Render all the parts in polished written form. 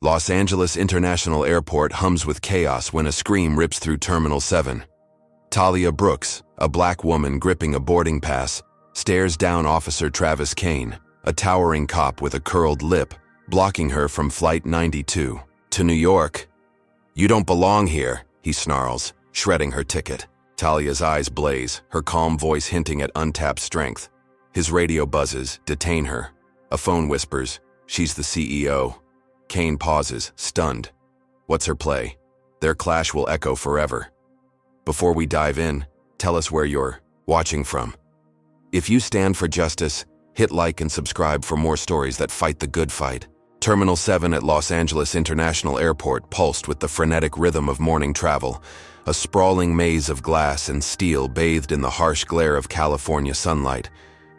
Los Angeles International Airport hums with chaos when a scream rips through Terminal 7. Talia Brooks, a black woman gripping a boarding pass, stares down Officer Travis Kane, a towering cop with a curled lip, blocking her from Flight 92 to New York. "You don't belong here," he snarls, shredding her ticket. Talia's eyes blaze, her calm voice hinting at untapped strength. His radio buzzes, "Detain her." A phone whispers, "She's the CEO." Kane pauses, stunned. What's her play? Their clash will echo forever. Before we dive in, tell us where you're watching from. If you stand for justice, hit like and subscribe for more stories that fight the good fight. Terminal 7 at Los Angeles International Airport pulsed with the frenetic rhythm of morning travel, a sprawling maze of glass and steel bathed in the harsh glare of California sunlight.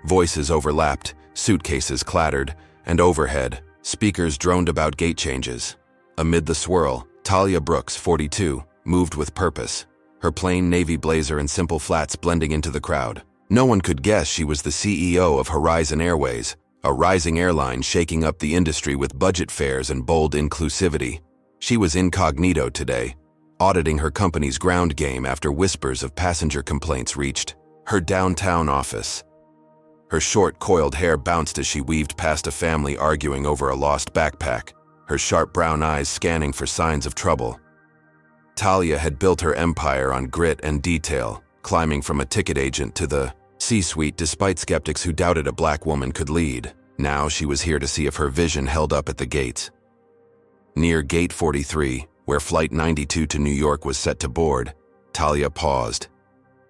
Voices overlapped, suitcases clattered, and overhead, speakers droned about gate changes. Amid the swirl, Talia Brooks, 42, moved with purpose, her plain navy blazer and simple flats blending into the crowd. No one could guess she was the CEO of Horizon Airways, a rising airline shaking up the industry with budget fares and bold inclusivity. She was incognito today, auditing her company's ground game after whispers of passenger complaints reached her downtown office. Her short, coiled hair bounced as she weaved past a family arguing over a lost backpack, her sharp brown eyes scanning for signs of trouble. Talia had built her empire on grit and detail, climbing from a ticket agent to the C-suite despite skeptics who doubted a black woman could lead. Now she was here to see if her vision held up at the gates. Near Gate 43, where Flight 92 to New York was set to board, Talia paused.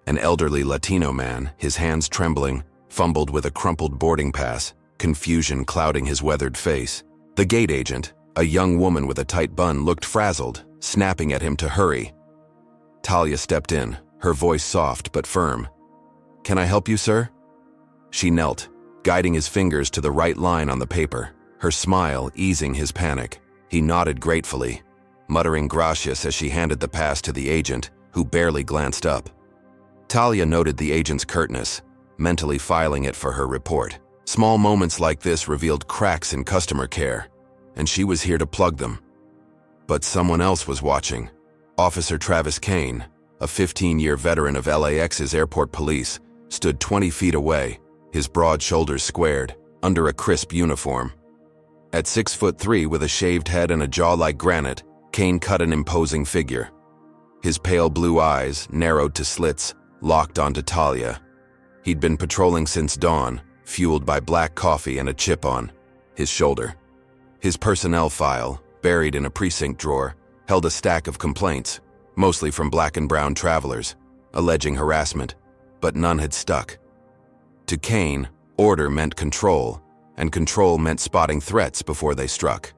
An elderly Latino man, his hands trembling, fumbled with a crumpled boarding pass, confusion clouding his weathered face. The gate agent, a young woman with a tight bun, looked frazzled, snapping at him to hurry. Talia stepped in, her voice soft but firm. "Can I help you, sir?" She knelt, guiding his fingers to the right line on the paper, her smile easing his panic. He nodded gratefully, muttering gracias as she handed the pass to the agent, who barely glanced up. Talia noted the agent's curtness, mentally filing it for her report. Small moments like this revealed cracks in customer care, and she was here to plug them. But someone else was watching. Officer Travis Kane, a 15-year veteran of LAX's airport police, stood 20 feet away, his broad shoulders squared, under a crisp uniform. At 6'3" with a shaved head and a jaw like granite, Kane cut an imposing figure. His pale blue eyes, narrowed to slits, locked onto Talia. He'd been patrolling since dawn, fueled by black coffee and a chip on his shoulder. His personnel file, buried in a precinct drawer, held a stack of complaints, mostly from black and brown travelers, alleging harassment, but none had stuck. To Kane, order meant control, and control meant spotting threats before they struck.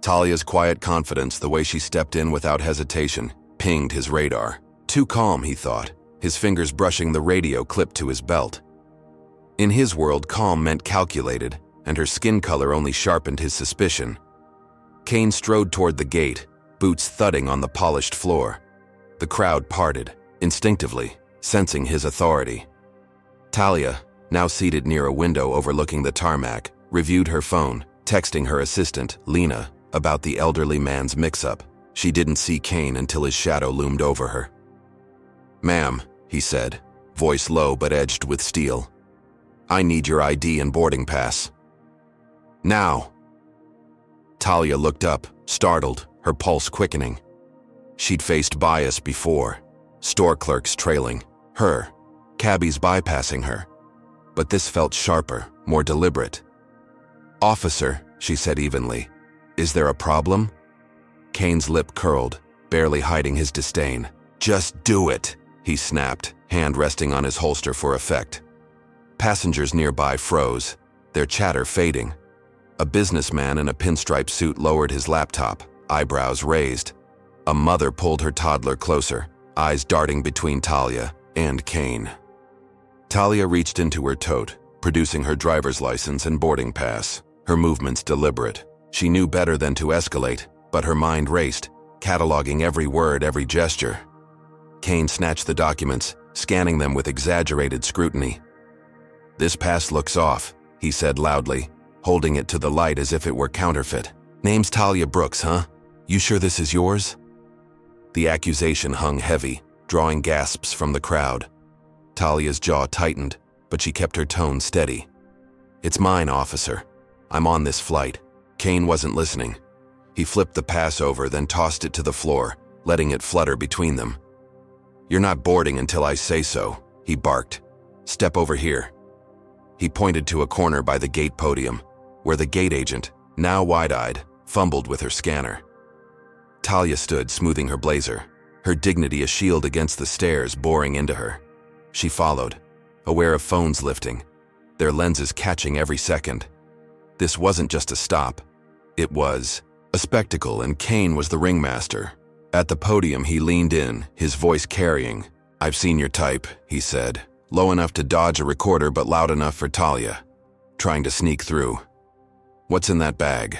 Talia's quiet confidence, the way she stepped in without hesitation, pinged his radar. Too calm, he thought, his fingers brushing the radio clipped to his belt. In his world, calm meant calculated, and her skin color only sharpened his suspicion. Kane strode toward the gate, boots thudding on the polished floor. The crowd parted, instinctively, sensing his authority. Talia, now seated near a window overlooking the tarmac, reviewed her phone, texting her assistant, Lena, about the elderly man's mix-up. She didn't see Kane until his shadow loomed over her. "Ma'am," he said, voice low but edged with steel. "I need your ID and boarding pass. Now." Talia looked up, startled, her pulse quickening. She'd faced bias before, store clerks trailing her, cabbies bypassing her. But this felt sharper, more deliberate. "Officer," she said evenly, "is there a problem?" Kane's lip curled, barely hiding his disdain. "Just do it," he snapped, hand resting on his holster for effect. Passengers nearby froze, their chatter fading. A businessman in a pinstripe suit lowered his laptop, eyebrows raised. A mother pulled her toddler closer, eyes darting between Talia and Kane. Talia reached into her tote, producing her driver's license and boarding pass, her movements deliberate. She knew better than to escalate, but her mind raced, cataloging every word, every gesture. Kane snatched the documents, scanning them with exaggerated scrutiny. "This pass looks off," he said loudly, holding it to the light as if it were counterfeit. Name's Talia Brooks, huh? You sure this is yours? The accusation hung heavy, drawing gasps from the crowd. Talia's jaw tightened, but she kept her tone steady. It's mine, officer. I'm on this flight. Kane wasn't listening. He flipped the pass over, then tossed it to the floor, letting it flutter between them. You're not boarding until I say so, he barked. Step over here. He pointed to a corner by the gate podium, where the gate agent, now wide-eyed, fumbled with her scanner. Talia stood, smoothing her blazer, her dignity a shield against the stares boring into her. She followed, aware of phones lifting, their lenses catching every second. This wasn't just a stop. It was a spectacle, and Kane was the ringmaster. At the podium, he leaned in, his voice carrying. I've seen your type, he said, low enough to dodge a recorder but loud enough for Talia, trying to sneak through. What's in that bag?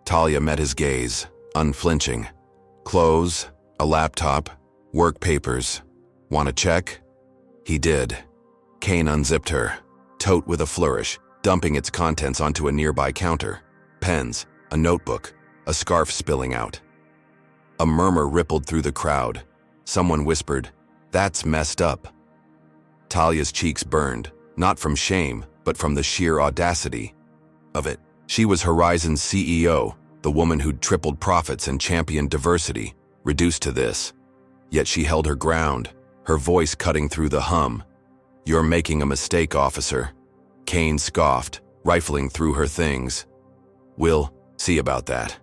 Talia met his gaze, unflinching. Clothes, a laptop, work papers. Want to check? He did. Kane unzipped her, tote with a flourish, dumping its contents onto a nearby counter. Pens, a notebook, a scarf spilling out. A murmur rippled through the crowd. Someone whispered, "That's messed up." Talia's cheeks burned, not from shame, but from the sheer audacity of it. She was Horizon's CEO, the woman who'd tripled profits and championed diversity, reduced to this. Yet she held her ground, her voice cutting through the hum. You're making a mistake, officer. Kane scoffed, rifling through her things. We'll see about that.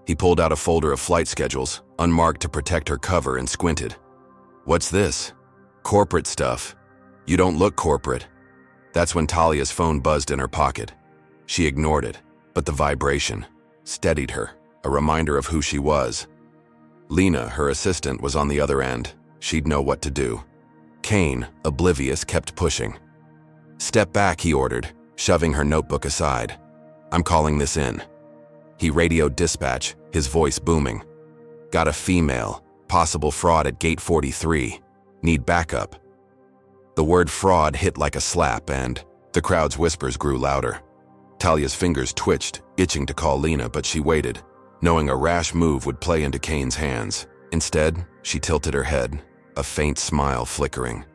He pulled out a folder of flight schedules, unmarked to protect her cover, and squinted. What's this? Corporate stuff. You don't look corporate. That's when Talia's phone buzzed in her pocket. She ignored it, but the vibration steadied her, a reminder of who she was. Lena, her assistant, was on the other end. She'd know what to do. Kane, oblivious, kept pushing. Step back, he ordered, shoving her notebook aside. I'm calling this in. He radioed dispatch, his voice booming. Got a female, possible fraud at gate 43. Need backup. The word fraud hit like a slap, and the crowd's whispers grew louder. Talia's fingers twitched, itching to call Lena, but she waited, knowing a rash move would play into Kane's hands. Instead, she tilted her head, a faint smile flickering.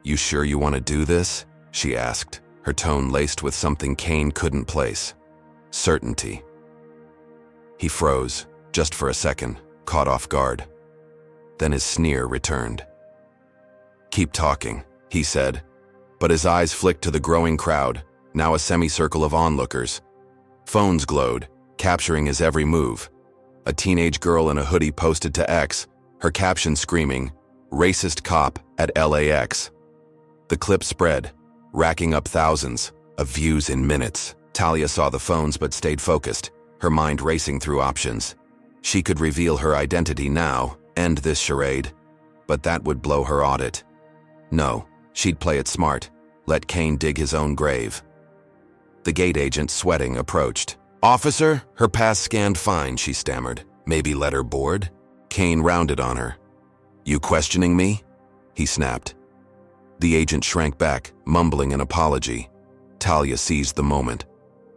You sure you want to do this? She asked, her tone laced with something Kane couldn't place. Certainty. He froze, just for a second, caught off guard. Then his sneer returned. Keep talking, he said, but his eyes flicked to the growing crowd, now a semicircle of onlookers. Phones glowed, capturing his every move. A teenage girl in a hoodie posted to X, her caption screaming, "Racist cop at LAX." The clip spread, racking up thousands of views in minutes. Talia saw the phones but stayed focused, her mind racing through options. She could reveal her identity now, end this charade, but that would blow her audit. No, she'd play it smart, let Kane dig his own grave. The gate agent, sweating, approached. Officer, her pass scanned fine, she stammered. Maybe let her board? Kane rounded on her. You questioning me? He snapped. The agent shrank back, mumbling an apology. Talia seized the moment.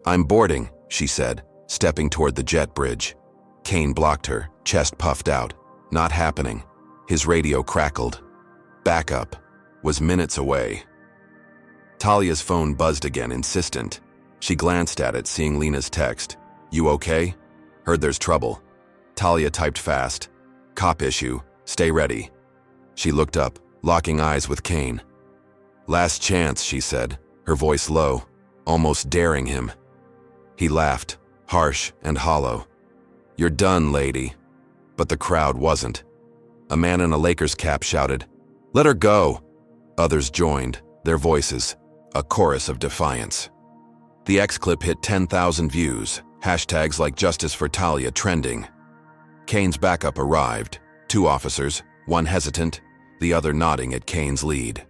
I'm boarding, she said, stepping toward the jet bridge. Kane blocked her, chest puffed out. Not happening. His radio crackled. Backup was minutes away. Talia's phone buzzed again, insistent. She glanced at it, seeing Lena's text. You okay? Heard there's trouble. Talia typed fast. Cop issue. Stay ready. She looked up, locking eyes with Kane. Last chance, she said, her voice low, almost daring him. He laughed, harsh and hollow. You're done, lady. But the crowd wasn't. A man in a Lakers cap shouted, Let her go! Others joined, their voices, a chorus of defiance. The X clip hit 10,000 views, hashtags like Justice for Talia trending. Kane's backup arrived, 2 officers, one hesitant, the other nodding at Kane's lead.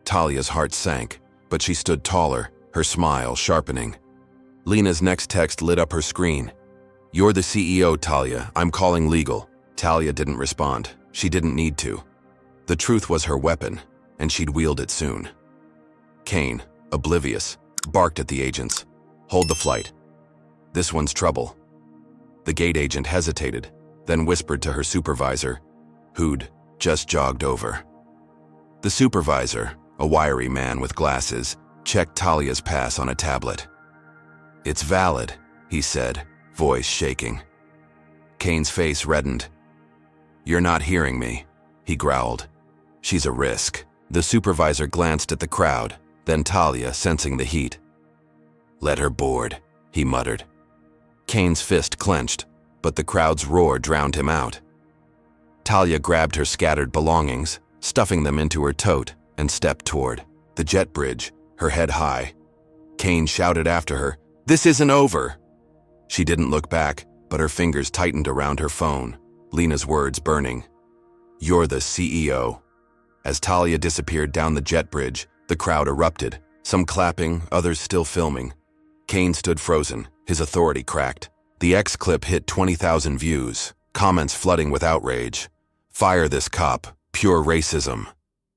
Talia's heart sank, but she stood taller, her smile sharpening. Lena's next text lit up her screen. You're the CEO, Talia. I'm calling legal. Talia didn't respond. She didn't need to. The truth was her weapon, and she'd wield it soon. Kane, oblivious, barked at the agents. Hold the flight. This one's trouble." The gate agent hesitated, then whispered to her supervisor, who'd just jogged over. The supervisor, a wiry man with glasses, checked Talia's pass on a tablet. "It's valid," he said, voice shaking. Kane's face reddened. "You're not hearing me," he growled. "She's a risk." The supervisor glanced at the crowd, then Talia, sensing the heat. "Let her board," he muttered. Kane's fist clenched, but the crowd's roar drowned him out. Talia grabbed her scattered belongings, stuffing them into her tote, and stepped toward the jet bridge, her head high. Kane shouted after her, "This isn't over!" She didn't look back, but her fingers tightened around her phone, Lena's words burning. "You're the CEO." As Talia disappeared down the jet bridge, the crowd erupted, some clapping, others still filming. Kane stood frozen, his authority cracked. The X clip hit 20,000 views, comments flooding with outrage. "Fire this cop, pure racism."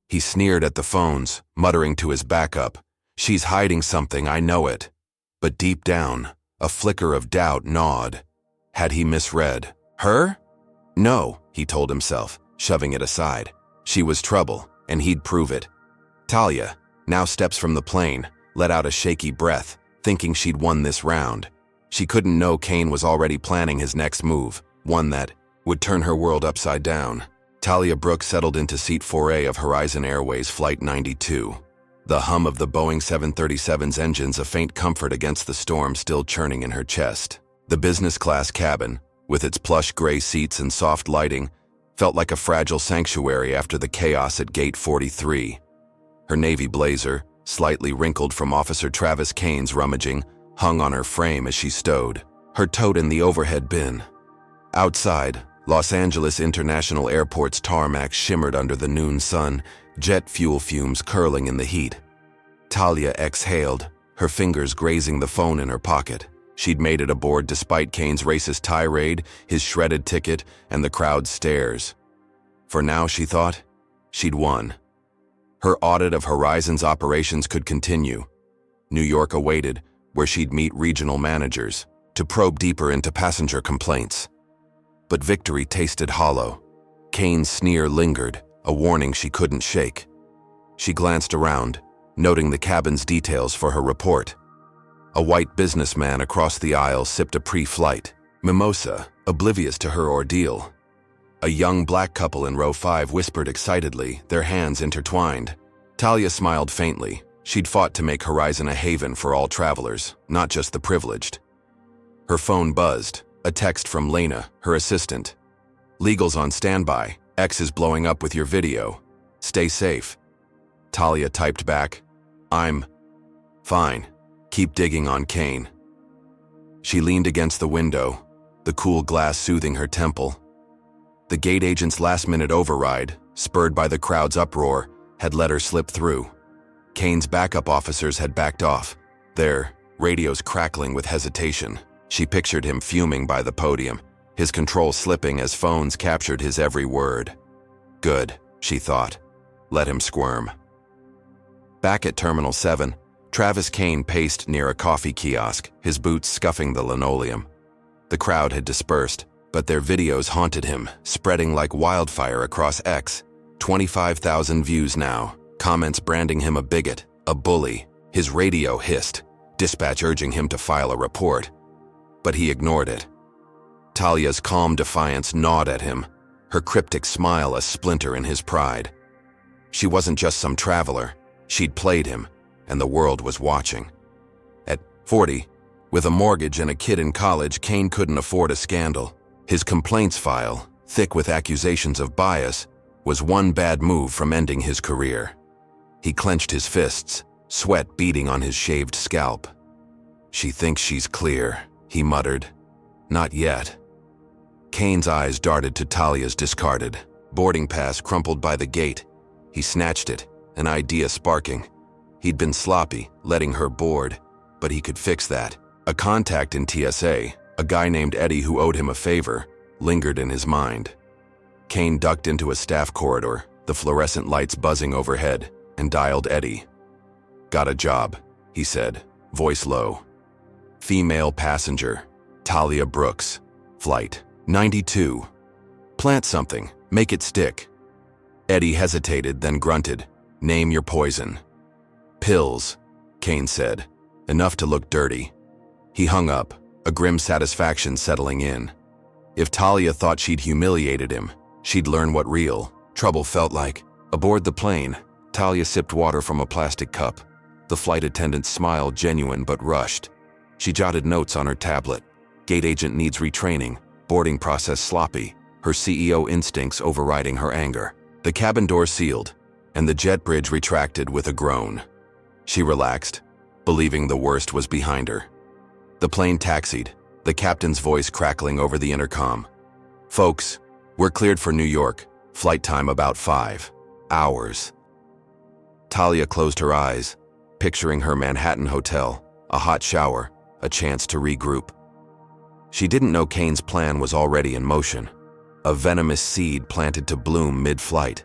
He sneered at the phones, muttering to his backup, "She's hiding something, I know it." But deep down, a flicker of doubt gnawed. Had he misread her? No, he told himself, shoving it aside. She was trouble, and he'd prove it. Talia, now steps from the plane, let out a shaky breath, thinking she'd won this round. She couldn't know Kane was already planning his next move, one that would turn her world upside down. Talia Brooks settled into seat 4A of Horizon Airways Flight 92. The hum of the Boeing 737's engines a faint comfort against the storm still churning in her chest. The business-class cabin, with its plush gray seats and soft lighting, felt like a fragile sanctuary after the chaos at Gate 43. Her navy blazer, slightly wrinkled from Officer Travis Kane's rummaging, hung on her frame as she stowed, her tote in the overhead bin. Outside, Los Angeles International Airport's tarmac shimmered under the noon sun, jet fuel fumes curling in the heat. Talia exhaled, her fingers grazing the phone in her pocket. She'd made it aboard despite Kane's racist tirade, his shredded ticket, and the crowd's stares. For now, she thought, she'd won. Her audit of Horizon's operations could continue. New York awaited, where she'd meet regional managers, to probe deeper into passenger complaints. But victory tasted hollow. Kane's sneer lingered, a warning she couldn't shake. She glanced around, noting the cabin's details for her report. A white businessman across the aisle sipped a pre-flight mimosa, oblivious to her ordeal. A young black couple in row 5 whispered excitedly, their hands intertwined. Talia smiled faintly. She'd fought to make Horizon a haven for all travelers, not just the privileged. Her phone buzzed, a text from Lena, her assistant. "Legal's on standby. X is blowing up with your video. Stay safe." Talia typed back, "I'm fine. Keep digging on Kane." She leaned against the window, the cool glass soothing her temple. The gate agent's last-minute override, spurred by the crowd's uproar, had let her slip through. Kane's backup officers had backed off, their radios crackling with hesitation. She pictured him fuming by the podium, his control slipping as phones captured his every word. Good, she thought. Let him squirm. Back at Terminal 7, Travis Kane paced near a coffee kiosk, his boots scuffing the linoleum. The crowd had dispersed, but their videos haunted him, spreading like wildfire across X. 25,000 views now, comments branding him a bigot, a bully. His radio hissed, dispatch urging him to file a report. But he ignored it. Talia's calm defiance gnawed at him, her cryptic smile a splinter in his pride. She wasn't just some traveler, she'd played him, and the world was watching. At 40, with a mortgage and a kid in college, Kane couldn't afford a scandal. His complaints file, thick with accusations of bias, was one bad move from ending his career. He clenched his fists, sweat beading on his shaved scalp. "She thinks she's clear," he muttered. "Not yet." Kane's eyes darted to Talia's discarded boarding pass crumpled by the gate. He snatched it, an idea sparking. He'd been sloppy, letting her board, but he could fix that. A contact in TSA, a guy named Eddie who owed him a favor, lingered in his mind. Kane ducked into a staff corridor, the fluorescent lights buzzing overhead, and dialed Eddie. "Got a job," he said, voice low. Female passenger, Talia Brooks. Flight 92. Plant something, make it stick. Eddie hesitated, then grunted. Name your poison. Pills, Kane said. Enough to look dirty. He hung up, a grim satisfaction settling in. If Talia thought she'd humiliated him, she'd learn what real trouble felt like. Aboard the plane, Talia sipped water from a plastic cup. The flight attendant's smile genuine but rushed. She jotted notes on her tablet. Gate agent needs retraining, boarding process sloppy, her CEO instincts overriding her anger. The cabin door sealed, and the jet bridge retracted with a groan. She relaxed, believing the worst was behind her. The plane taxied, the captain's voice crackling over the intercom. Folks, we're cleared for New York. Flight time about 5 hours. Talia closed her eyes, picturing her Manhattan hotel, a hot shower, a chance to regroup. She didn't know Kane's plan was already in motion, a venomous seed planted to bloom mid-flight.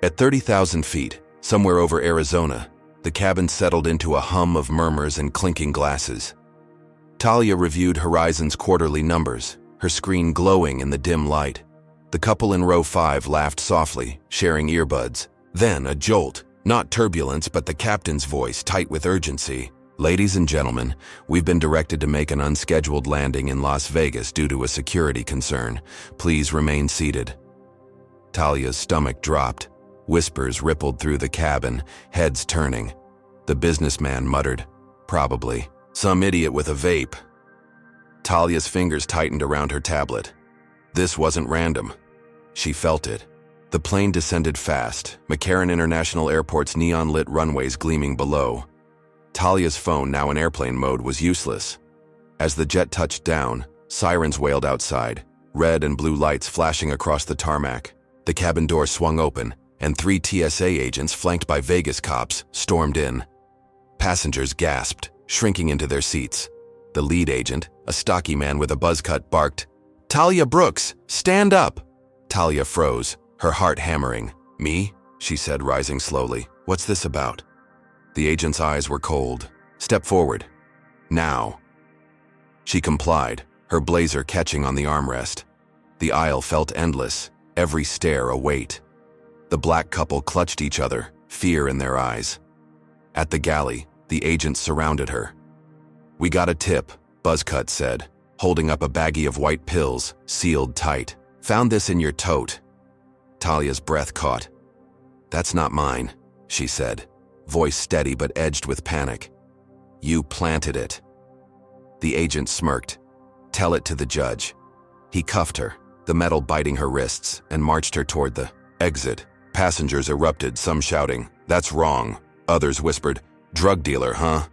At 30,000 feet, somewhere over Arizona, the cabin settled into a hum of murmurs and clinking glasses. Talia reviewed Horizon's quarterly numbers, her screen glowing in the dim light. The couple in row 5 laughed softly, sharing earbuds. Then a jolt, not turbulence but the captain's voice tight with urgency. Ladies and gentlemen, we've been directed to make an unscheduled landing in Las Vegas due to a security concern. Please remain seated. Talia's stomach dropped. Whispers rippled through the cabin, heads turning. The businessman muttered, probably some idiot with a vape. Talia's fingers tightened around her tablet. This wasn't random. She felt it. The plane descended fast, McCarran International Airport's neon-lit runways gleaming below. Talia's phone, now in airplane mode, was useless. As the jet touched down, sirens wailed outside, red and blue lights flashing across the tarmac. The cabin door swung open, and 3 TSA agents, flanked by Vegas cops, stormed in. Passengers gasped, shrinking into their seats. The lead agent, a stocky man with a buzz cut, barked, "Talia Brooks, stand up!" Talia froze, her heart hammering. "Me?" she said, rising slowly. "What's this about?" The agent's eyes were cold. "Step forward. Now." She complied, her blazer catching on the armrest. The aisle felt endless, every stare a weight. The black couple clutched each other, fear in their eyes. At the galley, the agents surrounded her. "We got a tip," Buzzcut said, holding up a baggie of white pills, sealed tight. "Found this in your tote." Talia's breath caught. "That's not mine," she said, voice steady but edged with panic. "You planted it." The agent smirked. "Tell it to the judge." He cuffed her, the metal biting her wrists, and marched her toward the exit. Passengers erupted, some shouting, "That's wrong." Others whispered, "Drug dealer, huh?"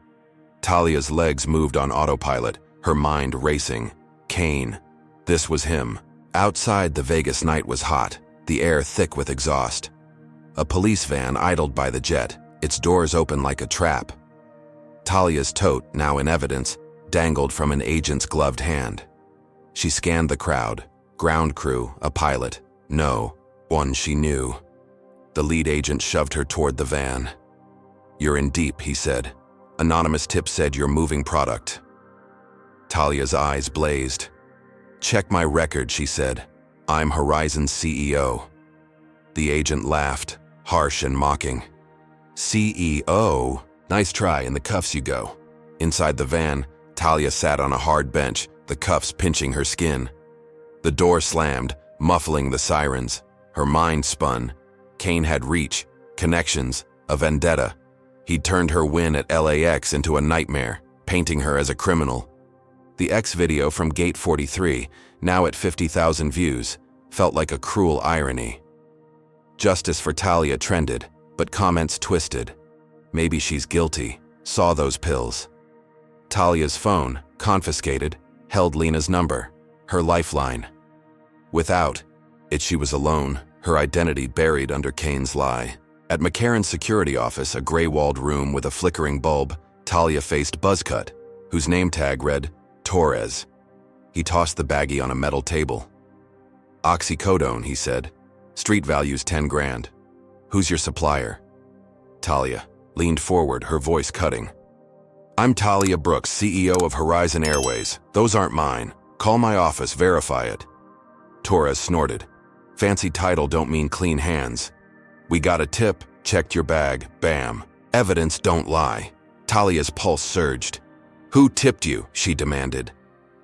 Talia's legs moved on autopilot, her mind racing. Kane. This was him. Outside, the Vegas night was hot, the air thick with exhaust. A police van idled by the jet, its doors open like a trap. Talia's tote, now in evidence, dangled from an agent's gloved hand. She scanned the crowd. Ground crew, a pilot. No, one she knew. The lead agent shoved her toward the van. "You're in deep," he said. "Anonymous tip said you're moving product." Talia's eyes blazed. "Check my record," she said. "I'm Horizon's CEO." The agent laughed, harsh and mocking. "CEO? Nice try, in the cuffs you go." Inside the van, Talia sat on a hard bench, the cuffs pinching her skin. The door slammed, muffling the sirens. Her mind spun. Kane had reach, connections, a vendetta. He'd turned her win at LAX into a nightmare, painting her as a criminal. The X video from Gate 43, now at 50,000 views, felt like a cruel irony. Justice for Talia trended, but comments twisted. Maybe she's guilty, saw those pills. Talia's phone, confiscated, held Lena's number, her lifeline. Without it, she was alone, her identity buried under Kane's lie. At McCarran's security office, a gray-walled room with a flickering bulb, Talia faced Buzzcut, whose name tag read Torres. He tossed the baggie on a metal table. "Oxycodone," he said. "Street value's 10 grand. Who's your supplier?" Talia leaned forward, her voice cutting. I'm Talia Brooks, CEO of Horizon Airways. Those aren't mine. Call my office, verify it. Torres snorted. Fancy title don't mean clean hands. We got a tip, checked your bag, bam. Evidence don't lie. Talia's pulse surged. Who tipped you? She demanded.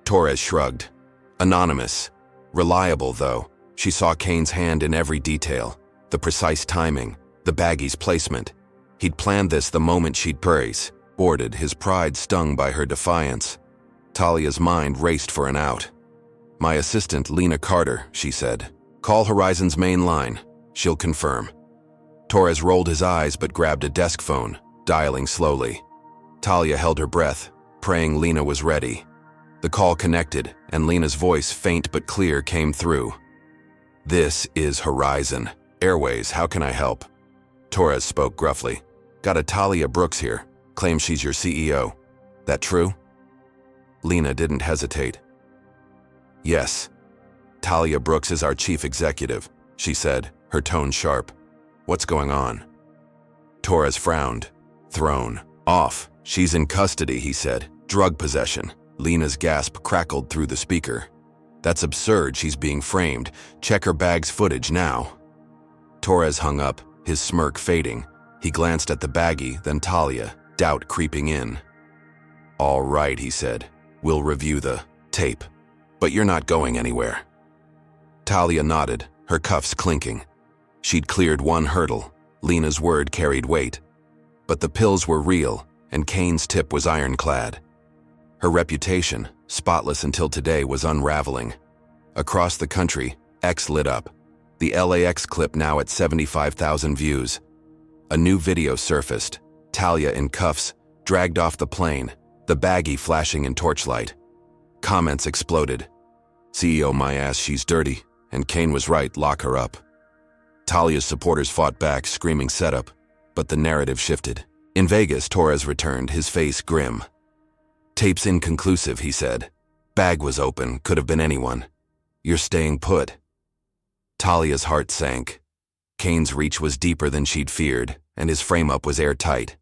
Torres shrugged. Anonymous. Reliable, though. She saw Kane's hand in every detail. The precise timing, the baggie's placement. He'd planned this the moment she'd boarded, his pride stung by her defiance. Talia's mind raced for an out. My assistant, Lena Carter, she said. Call Horizon's main line. She'll confirm. Torres rolled his eyes but grabbed a desk phone, dialing slowly. Talia held her breath, praying Lena was ready. The call connected, and Lena's voice, faint but clear, came through. This is Horizon Airways, how can I help? Torres spoke gruffly. Got a Talia Brooks here. Claims she's your CEO. That true? Lena didn't hesitate. Yes. Talia Brooks is our chief executive, she said, her tone sharp. What's going on? Torres frowned. Thrown off. She's in custody, he said. Drug possession. Lena's gasp crackled through the speaker. That's absurd, she's being framed. Check her bag's footage now. Torres hung up, his smirk fading. He glanced at the baggie, then Talia, doubt creeping in. All right, he said. We'll review the tape. But you're not going anywhere. Talia nodded, her cuffs clinking. She'd cleared one hurdle. Lena's word carried weight. But the pills were real, and Kane's tip was ironclad. Her reputation, spotless until today, was unraveling. Across the country, X lit up. The LAX clip now at 75,000 views. A new video surfaced. Talia in cuffs, dragged off the plane, the baggie flashing in torchlight. Comments exploded. CEO my ass, she's dirty, and Kane was right, lock her up. Talia's supporters fought back, screaming setup, but the narrative shifted. In Vegas, Torres returned, his face grim. Tape's inconclusive, he said. Bag was open, could have been anyone. You're staying put. Talia's heart sank. Kane's reach was deeper than she'd feared, and his frame-up was airtight.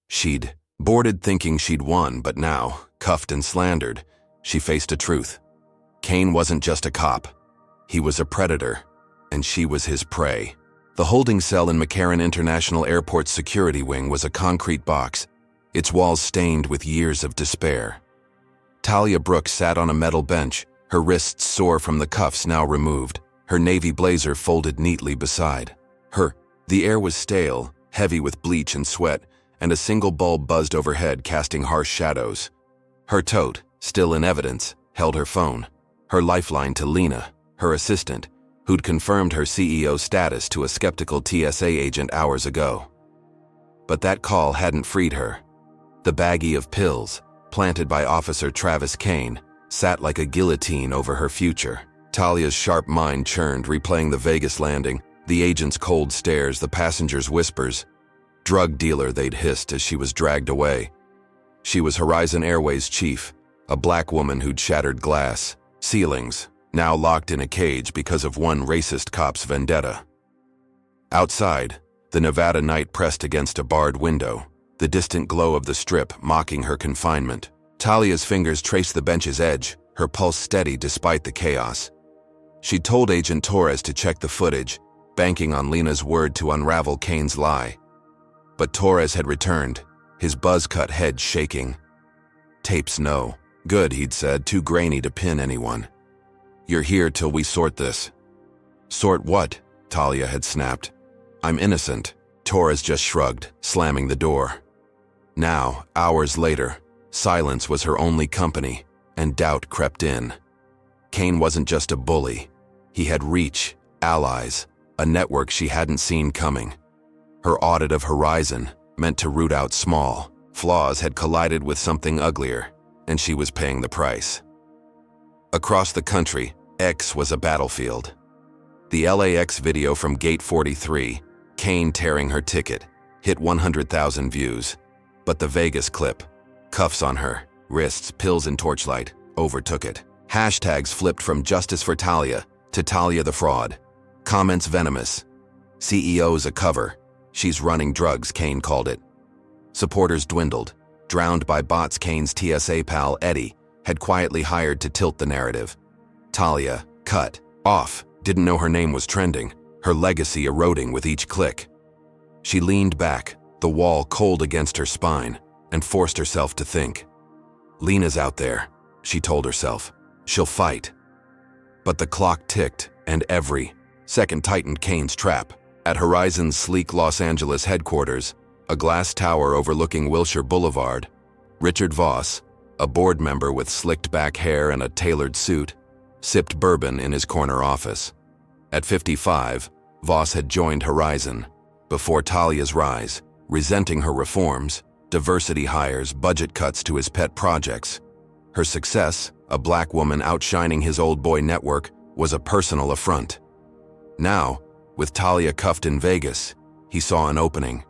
She'd boarded thinking she'd won, but now, cuffed and slandered, she faced a truth. Kane wasn't just a cop. He was a predator, and she was his prey. The holding cell in McCarran International Airport's security wing was a concrete box, its walls stained with years of despair. Talia Brooks sat on a metal bench, her wrists sore from the cuffs now removed, her navy blazer folded neatly beside her. The air was stale, heavy with bleach and sweat, and a single bulb buzzed overhead, casting harsh shadows. Her tote, still in evidence, held her phone, her lifeline to Lena, her assistant, who'd confirmed her CEO status to a skeptical TSA agent hours ago. But that call hadn't freed her. The baggie of pills, planted by Officer Travis Kane, sat like a guillotine over her future. Talia's sharp mind churned, replaying the Vegas landing, the agent's cold stares, the passengers' whispers. Drug dealer, they'd hissed as she was dragged away. She was Horizon Airways chief, a black woman who'd shattered glass, ceilings, now locked in a cage because of one racist cop's vendetta. Outside, the Nevada night pressed against a barred window, the distant glow of the strip mocking her confinement. Talia's fingers traced the bench's edge, her pulse steady despite the chaos. She'd told Agent Torres to check the footage, banking on Lena's word to unravel Kane's lie. But Torres had returned, his buzz-cut head shaking. Tapes no. Good, he'd said, too grainy to pin anyone. You're here till we sort this. Sort what? Talia had snapped. I'm innocent. Torres just shrugged, slamming the door. Now, hours later, silence was her only company, and doubt crept in. Kane wasn't just a bully. He had reach, allies, a network she hadn't seen coming. Her audit of Horizon, meant to root out small flaws, had collided with something uglier, and she was paying the price. Across the country, X was a battlefield. The LAX video from Gate 43, Kane tearing her ticket, hit 100,000 views. But the Vegas clip, cuffs on her, wrists, pills in torchlight, overtook it. Hashtags flipped from Justice for Talia to Talia the Fraud. Comments venomous. CEO's a cover. She's running drugs, Kane called it. Supporters dwindled, drowned by bots Kane's TSA pal Eddie, had quietly hired to tilt the narrative. Talia, cut off, didn't know her name was trending, her legacy eroding with each click. She leaned back, the wall cold against her spine, and forced herself to think. Lena's out there, she told herself. She'll fight. But the clock ticked, and every second tightened Kane's trap. At Horizon's sleek Los Angeles headquarters, a glass tower overlooking Wilshire Boulevard, Richard Voss, a board member with slicked back hair and a tailored suit, sipped bourbon in his corner office. At 55, Voss had joined Horizon, before Talia's rise, resenting her reforms, diversity hires, budget cuts to his pet projects. Her success, a black woman outshining his old boy network, was a personal affront. Now, with Talia cuffed in Vegas, he saw an opening.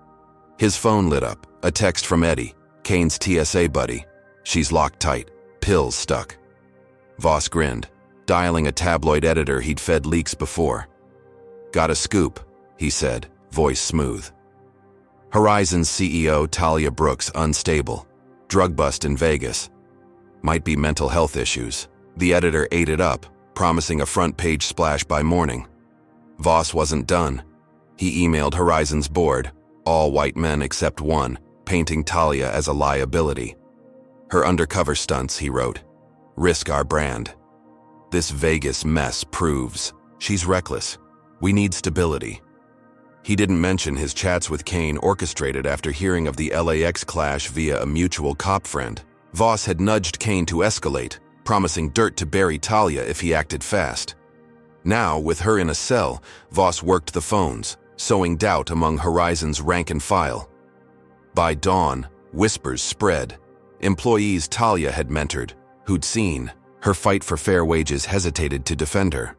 His phone lit up, a text from Eddie, Kane's TSA buddy. She's locked tight, pills stuck. Voss grinned, dialing a tabloid editor he'd fed leaks before. Got a scoop, he said, voice smooth. Horizon's CEO Talia Brooks unstable. Drug bust in Vegas. Might be mental health issues. The editor ate it up, promising a front-page splash by morning. Voss wasn't done. He emailed Horizon's board, all white men except one, painting Talia as a liability. Her undercover stunts, he wrote, risk our brand. This Vegas mess proves she's reckless. We need stability. He didn't mention his chats with Kane orchestrated after hearing of the LAX clash via a mutual cop friend. Voss had nudged Kane to escalate, promising dirt to bury Talia if he acted fast. Now, with her in a cell, Voss worked the phones, sowing doubt among Horizon's rank and file. By dawn, whispers spread. Employees Talia had mentored, who'd seen her fight for fair wages, hesitated to defend her.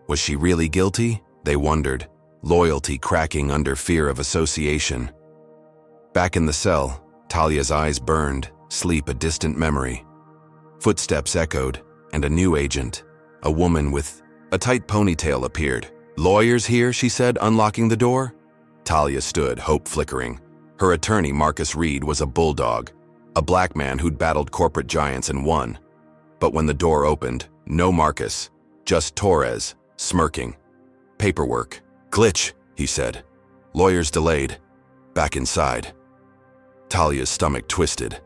Was she really guilty? They wondered, loyalty cracking under fear of association. Back in the cell, Talia's eyes burned, sleep a distant memory. Footsteps echoed, and a new agent, a woman with a tight ponytail, appeared. Lawyers here, she said, unlocking the door. Talia stood, hope flickering. Her attorney, Marcus Reed, was a bulldog, a black man who'd battled corporate giants and won. But when the door opened, no Marcus, just Torres, smirking. Paperwork. Glitch, he said. Lawyers delayed. Back inside. Talia's stomach twisted.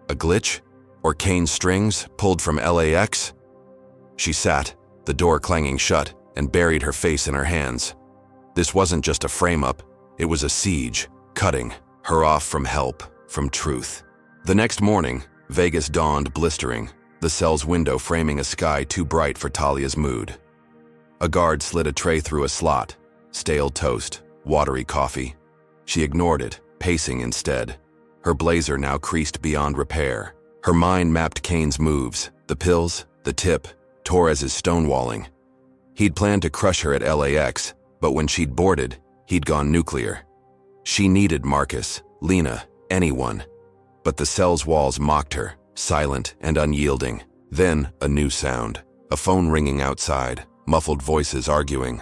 A glitch? Or Kane's strings, pulled from LAX? She sat, the door clanging shut, and buried her face in her hands. This wasn't just a frame-up, it was a siege, cutting her off from help, from truth. The next morning, Vegas dawned blistering, the cell's window framing a sky too bright for Talia's mood. A guard slid a tray through a slot, stale toast, watery coffee. She ignored it, pacing instead, her blazer now creased beyond repair. Her mind mapped Kane's moves, the pills, the tip, Torres's stonewalling. He'd planned to crush her at LAX, but when she'd boarded, he'd gone nuclear. She needed Marcus, Lena, anyone. But the cell's walls mocked her, silent and unyielding. Then, a new sound, a phone ringing outside, muffled voices arguing.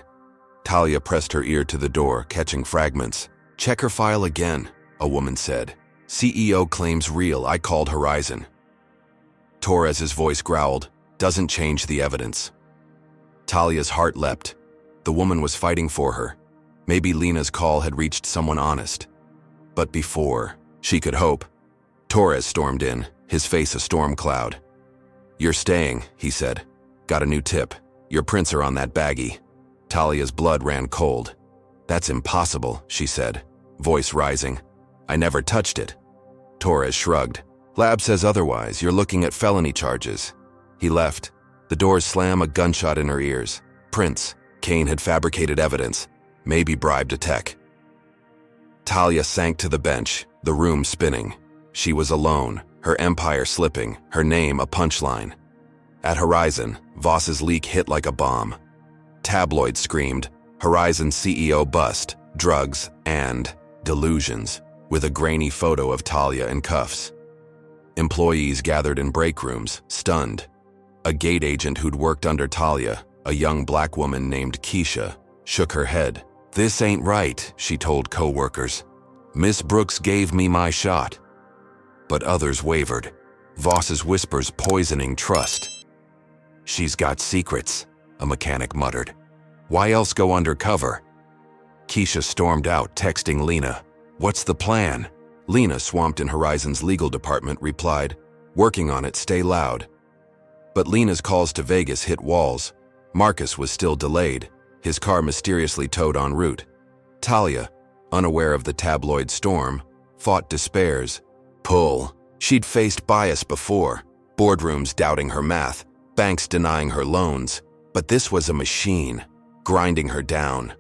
Talia pressed her ear to the door, catching fragments. Check her file again, a woman said. CEO claims real, I called Horizon. Torres's voice growled, doesn't change the evidence. Talia's heart leapt. The woman was fighting for her. Maybe Lena's call had reached someone honest. But before she could hope, Torres stormed in, his face a storm cloud. You're staying, he said. Got a new tip. Your prints are on that baggie. Talia's blood ran cold. That's impossible, she said, voice rising. I never touched it. Torres shrugged. Lab says otherwise, you're looking at felony charges. He left. The doors slam, a gunshot in her ears. Prints. Kane had fabricated evidence. Maybe bribed a tech. Talia sank to the bench, the room spinning. She was alone, her empire slipping, her name a punchline. At Horizon, Voss's leak hit like a bomb. Tabloids screamed, Horizon CEO bust, drugs, and delusions, with a grainy photo of Talia in cuffs. Employees gathered in break rooms, stunned. A gate agent who'd worked under Talia, a young black woman named Keisha, shook her head. This ain't right, she told co-workers. Miss Brooks gave me my shot. but others wavered. Voss's whispers poisoning trust. "She's got secrets," a mechanic muttered. "Why else go undercover?" Keisha stormed out, texting Lena. "What's the plan?" Lena, swamped in Horizon's legal department, replied, "Working on it, stay loud." But Lena's calls to Vegas hit walls. Marcus was still delayed, his car mysteriously towed en route. Talia, unaware of the tabloid storm, fought despair's pull. She'd faced bias before, boardrooms doubting her math, banks denying her loans, but this was a machine, grinding her down.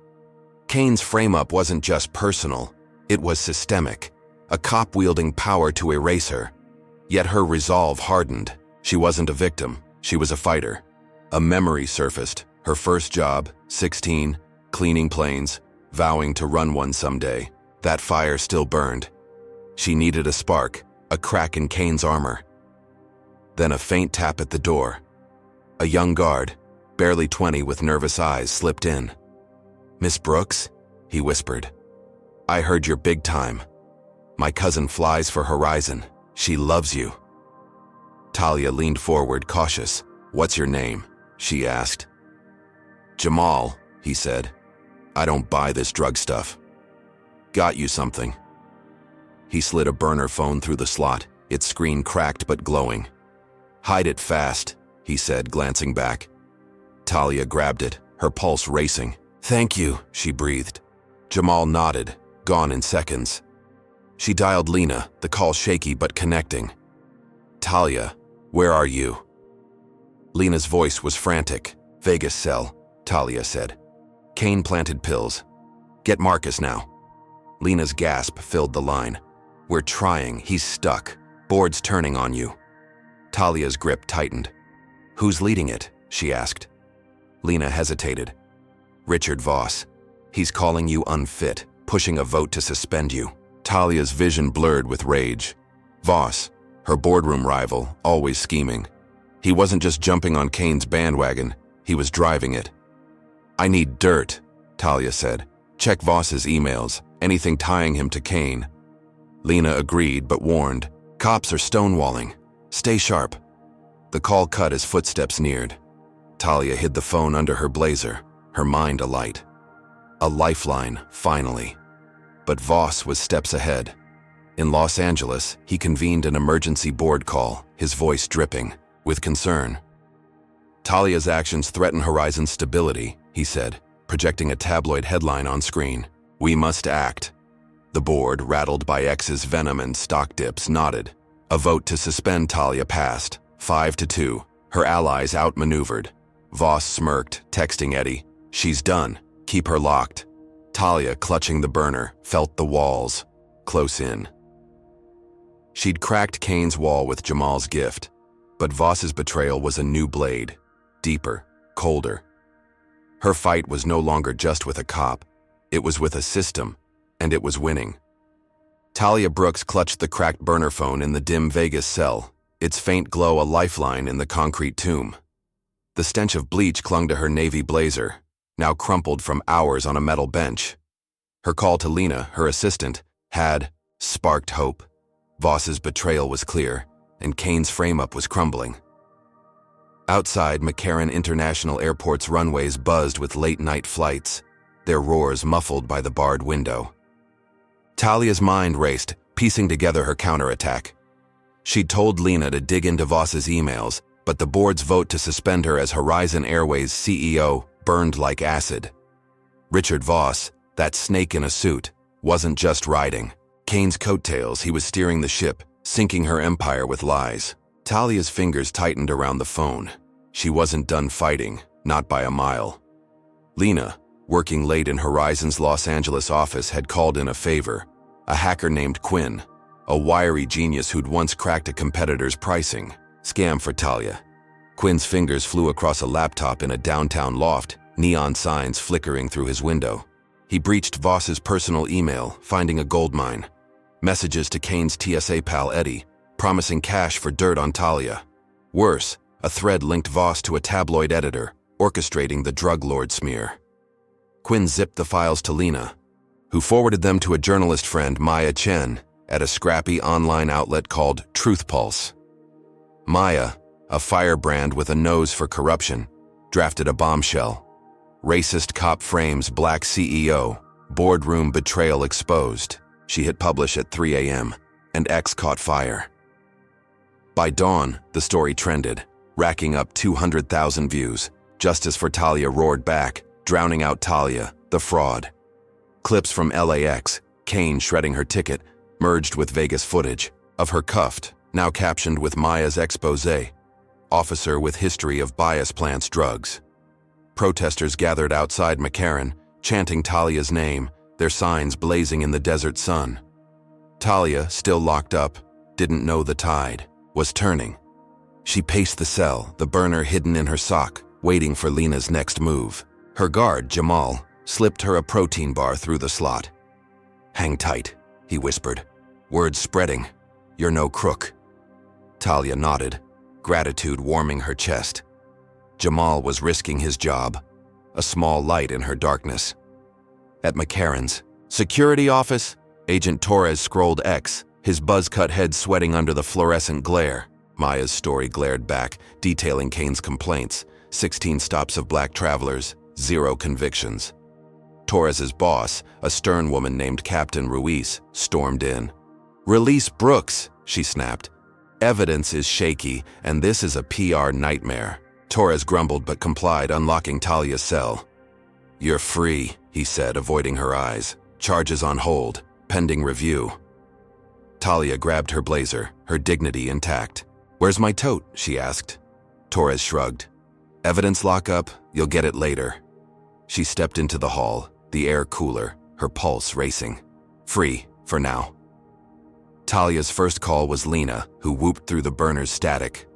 Kane's frame-up wasn't just personal, it was systemic, a cop wielding power to erase her. Yet her resolve hardened. She wasn't a victim, she was a fighter. A memory surfaced, her first job, 16, cleaning planes, vowing to run one someday. That fire still burned. She needed a spark, a crack in Kane's armor. Then a faint tap at the door. A young guard, barely 20 with nervous eyes, slipped in. "Miss Brooks?" he whispered. "I heard you're big time. My cousin flies for Horizon. She loves you." Talia leaned forward, cautious. "What's your name?" she asked. "Jamal," he said. "I don't buy this drug stuff." "Got you something." He slid a burner phone through the slot, its screen cracked but glowing. "Hide it fast," he said, glancing back. Talia grabbed it, her pulse racing. "Thank you," she breathed. Jamal nodded, gone in seconds. She dialed Lena, the call shaky but connecting. "Talia, where are you?" Lena's voice was frantic. "Vegas cell," Talia said. "Kane planted pills. Get Marcus now." Lena's gasp filled the line. "We're trying, he's stuck. Board's turning on you." Talia's grip tightened. "Who's leading it?" she asked. Lena hesitated. "Richard Voss. He's calling you unfit, pushing a vote to suspend you." Talia's vision blurred with rage. Voss, her boardroom rival, always scheming. He wasn't just jumping on Kane's bandwagon, he was driving it. "I need dirt," Talia said. "Check Voss's emails, anything tying him to Kane." Lena agreed but warned, "Cops are stonewalling. Stay sharp." The call cut as footsteps neared. Talia hid the phone under her blazer, her mind alight. A lifeline, finally. But Voss was steps ahead. In Los Angeles, he convened an emergency board call, his voice dripping with concern. "Talia's actions threaten Horizon's stability," he said, projecting a tabloid headline on screen. "We must act." The board, rattled by X's venom and stock dips, nodded. A vote to suspend Talia passed, 5-2. Her allies outmaneuvered. Voss smirked, texting Eddie, "She's done. Keep her locked." Talia, clutching the burner, felt the walls, close in. She'd cracked Kane's wall with Jamal's gift, but Voss's betrayal was a new blade, deeper, colder. Her fight was no longer just with a cop, it was with a system, and it was winning. Talia Brooks clutched the cracked burner phone in the dim Vegas cell, its faint glow a lifeline in the concrete tomb. The stench of bleach clung to her navy blazer, now crumpled from hours on a metal bench. Her call to Lena, her assistant, had sparked hope. Voss's betrayal was clear, and Kane's frame-up was crumbling. Outside McCarran International Airport's runways buzzed with late-night flights, their roars muffled by the barred window. Talia's mind raced, piecing together her counterattack. She'd told Lena to dig into Voss's emails, but the board's vote to suspend her as Horizon Airways CEO burned like acid. Richard Voss, that snake in a suit, wasn't just riding Kane's coattails, he was steering the ship, sinking her empire with lies. Talia's fingers tightened around the phone. She wasn't done fighting, not by a mile. Lena, working late in Horizon's Los Angeles office, had called in a favor. A hacker named Quinn, a wiry genius who'd once cracked a competitor's pricing. Scam for Talia. Quinn's fingers flew across a laptop in a downtown loft, neon signs flickering through his window. He breached Voss's personal email, finding a goldmine. Messages to Kane's TSA pal Eddie, promising cash for dirt on Talia. Worse, a thread linked Voss to a tabloid editor, orchestrating the drug lord smear. Quinn zipped the files to Lena, who forwarded them to a journalist friend, Maya Chen, at a scrappy online outlet called Truth Pulse. Maya, a firebrand with a nose for corruption, drafted a bombshell. Racist cop frames black CEO, boardroom betrayal exposed. She hit publish at 3 a.m., and X caught fire. By dawn, the story trended, racking up 200,000 views. Justice for Talia roared back, drowning out Talia, the fraud. Clips from LAX, Kane shredding her ticket, merged with Vegas footage of her cuffed, now captioned with Maya's expose. Officer with history of bias plants drugs. Protesters gathered outside McCarran, chanting Talia's name, their signs blazing in the desert sun. Talia, still locked up, didn't know the tide was turning. She paced the cell, the burner hidden in her sock, waiting for Lena's next move. Her guard, Jamal, slipped her a protein bar through the slot. "Hang tight," he whispered. "Word's spreading. You're no crook." Talia nodded, gratitude warming her chest. Jamal was risking his job, a small light in her darkness. At McCarran's security office, Agent Torres scrolled X, his buzz-cut head sweating under the fluorescent glare. Maya's story glared back, detailing Kane's complaints, 16 stops of black travelers, 0 convictions. Torres's boss, a stern woman named Captain Ruiz, stormed in. "Release Brooks," she snapped. "Evidence is shaky, and this is a PR nightmare." Torres grumbled but complied, unlocking Talia's cell. "You're free," he said, avoiding her eyes. "Charges on hold, pending review." Talia grabbed her blazer, her dignity intact. "Where's my tote?" she asked. Torres shrugged. "Evidence lockup, you'll get it later." She stepped into the hall, the air cooler, her pulse racing. Free, for now. Talia's first call was Lena, who whooped through the burner's static.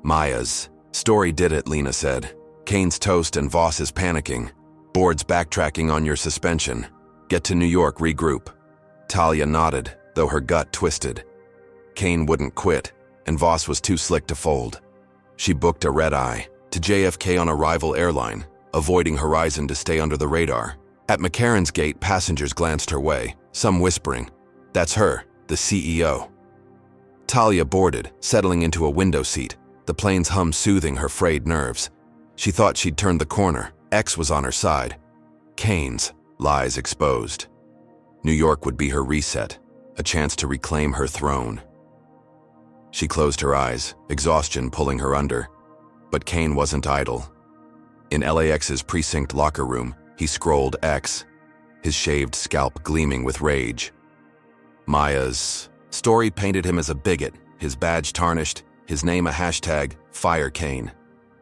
"Maya's story did it," Lena said. "Kane's toast and Voss is panicking. Board's backtracking on your suspension. Get to New York, regroup." Talia nodded, though her gut twisted. Kane wouldn't quit, and Voss was too slick to fold. She booked a red-eye to JFK on a rival airline, avoiding Horizon to stay under the radar. At McCarran's gate, passengers glanced her way, some whispering, "That's her, the CEO." Talia boarded, settling into a window seat, the plane's hum soothing her frayed nerves. She thought she'd turned the corner. X was on her side. Kane's lies exposed. New York would be her reset, a chance to reclaim her throne. She closed her eyes, exhaustion pulling her under. But Kane wasn't idle. In LAX's precinct locker room, he scrolled X, his shaved scalp gleaming with rage. Maya's story painted him as a bigot, his badge tarnished, his name a hashtag, Fire Kane.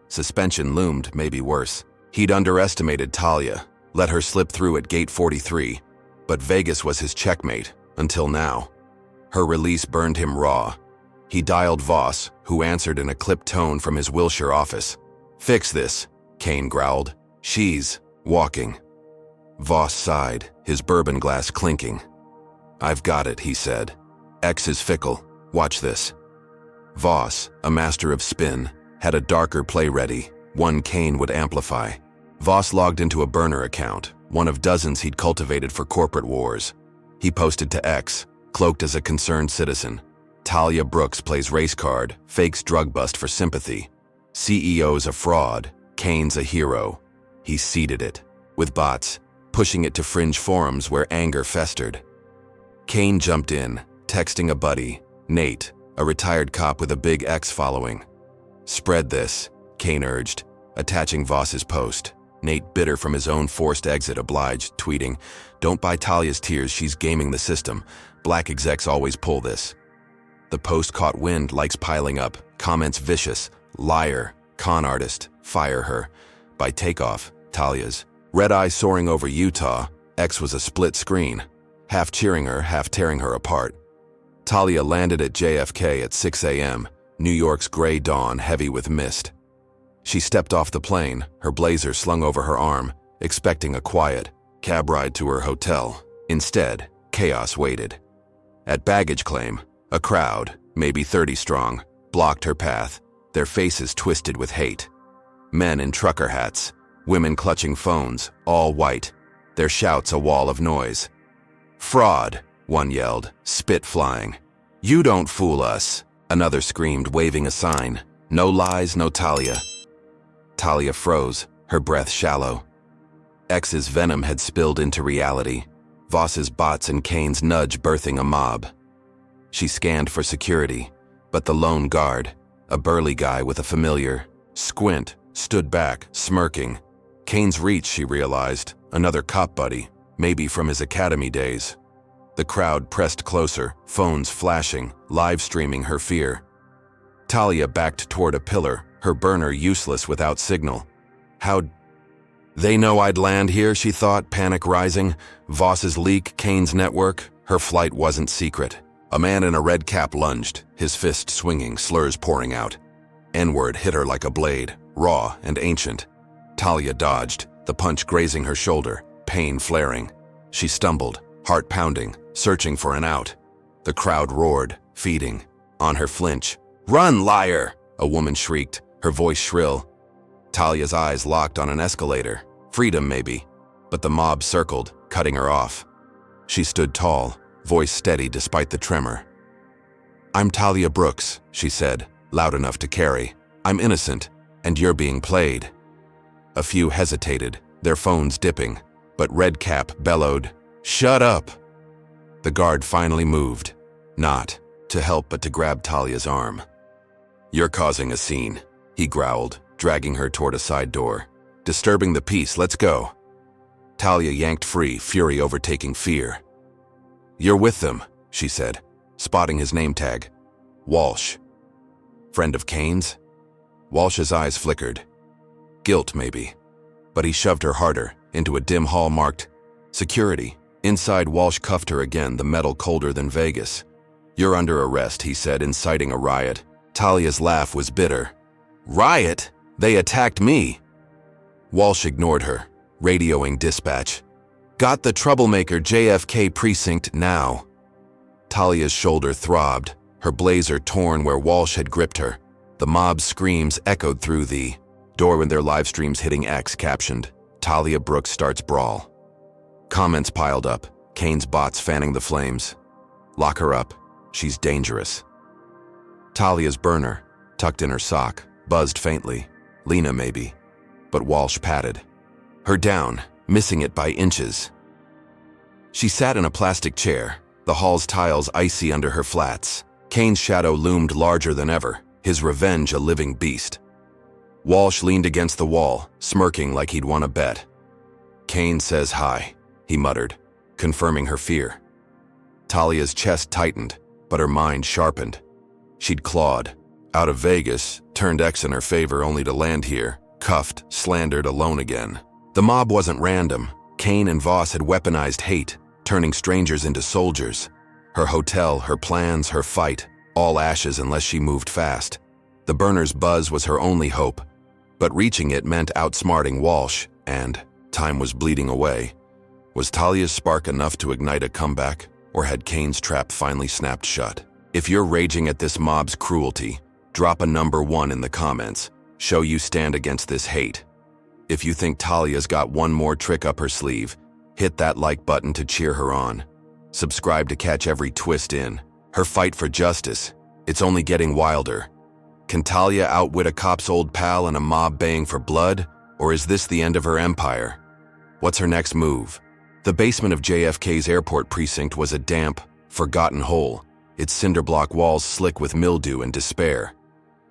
Suspension loomed, maybe worse. He'd underestimated Talia, let her slip through at gate 43, but Vegas was his checkmate, until now. Her release burned him raw. He dialed Voss, who answered in a clipped tone from his Wilshire office. "Fix this," Kane growled. "She's walking." Voss sighed, his bourbon glass clinking. "I've got it," he said. "X is fickle. Watch this." Voss, a master of spin, had a darker play ready, one Kane would amplify. Voss logged into a burner account, one of dozens he'd cultivated for corporate wars. He posted to X, cloaked as a concerned citizen. "Talia Brooks plays race card, fakes drug bust for sympathy. CEO's a fraud, Kane's a hero." He seeded it, with bots, pushing it to fringe forums where anger festered. Kane jumped in, texting a buddy, Nate, a retired cop with a big X following. "Spread this," Kane urged, attaching Voss's post. Nate, bitter from his own forced exit, obliged, tweeting, "Don't buy Talia's tears, she's gaming the system. Black execs always pull this." The post caught wind, likes piling up, comments vicious, "Liar, con artist, fire her." By takeoff, Talia's red eye soaring over Utah, X was a split screen, half cheering her, half tearing her apart. Talia landed at JFK at 6 a.m., New York's gray dawn heavy with mist. She stepped off the plane, her blazer slung over her arm, expecting a quiet cab ride to her hotel. Instead, chaos waited. At baggage claim, a crowd, maybe 30 strong, blocked her path, their faces twisted with hate. Men in trucker hats, women clutching phones, all white, their shouts a wall of noise. "Fraud," one yelled, spit flying. "You don't fool us," another screamed, waving a sign. "No lies, no Talia." Talia froze, her breath shallow. X's venom had spilled into reality, Voss's bots and Kane's nudge birthing a mob. She scanned for security, but the lone guard, a burly guy with a familiar squint, stood back, smirking. Kane's reach, she realized, another cop buddy, maybe from his academy days. The crowd pressed closer, phones flashing, live streaming her fear. Talia backed toward a pillar, her burner useless without signal. How'd they know I'd land here, she thought, panic rising. Voss's leak, Kane's network. Her flight wasn't secret. A man in a red cap lunged, his fist swinging, slurs pouring out. N-word hit her like a blade, raw and ancient. Talia dodged, the punch grazing her shoulder, pain flaring. She stumbled, heart pounding, searching for an out. The crowd roared, feeding. On her flinch. "Run, liar!" a woman shrieked, her voice shrill. Talia's eyes locked on an escalator. Freedom, maybe. But the mob circled, cutting her off. She stood tall, voice steady despite the tremor. "I'm Talia Brooks," she said, loud enough to carry. "I'm innocent, and you're being played." A few hesitated, their phones dipping, but Redcap bellowed, "Shut up!" The guard finally moved, not to help but to grab Talia's arm. "You're causing a scene," he growled, dragging her toward a side door. "Disturbing the peace, let's go." Talia yanked free, fury overtaking fear. "You're with them," she said, spotting his name tag. "Walsh. Friend of Kane's?" Walsh's eyes flickered. Guilt, maybe. But he shoved her harder, into a dim hall marked security. Inside, Walsh cuffed her again, the metal colder than Vegas. "You're under arrest," he said, inciting a riot. Talia's laugh was bitter. "Riot? They attacked me." Walsh ignored her, radioing dispatch. "Got the troublemaker JFK precinct now." Talia's shoulder throbbed, her blazer torn where Walsh had gripped her. The mob's screams echoed through the door when their live streams hitting X captioned, "Talia Brooks starts brawl." Comments piled up, Kane's bots fanning the flames. "Lock her up. She's dangerous." Talia's burner, tucked in her sock, buzzed faintly. Lena, maybe. But Walsh patted her down, missing it by inches. She sat in a plastic chair, the hall's tiles icy under her flats. Kane's shadow loomed larger than ever, his revenge a living beast. Walsh leaned against the wall, smirking like he'd won a bet. "Kane says hi," he muttered, confirming her fear. Talia's chest tightened, but her mind sharpened. She'd clawed. Out of Vegas, turned X in her favor only to land here, cuffed, slandered, alone again. The mob wasn't random. Kane and Voss had weaponized hate, turning strangers into soldiers. Her hotel, her plans, her fight, all ashes unless she moved fast. The burner's buzz was her only hope, but reaching it meant outsmarting Walsh, and time was bleeding away. Was Talia's spark enough to ignite a comeback, or had Kane's trap finally snapped shut? If you're raging at this mob's cruelty, drop a number 1 in the comments. Show you stand against this hate. If you think Talia's got one more trick up her sleeve, hit that like button to cheer her on. Subscribe to catch every twist in her fight for justice. It's only getting wilder. Can Talia outwit a cop's old pal and a mob baying for blood, or is this the end of her empire? What's her next move? The basement of JFK's airport precinct was a damp, forgotten hole, its cinderblock walls slick with mildew and despair.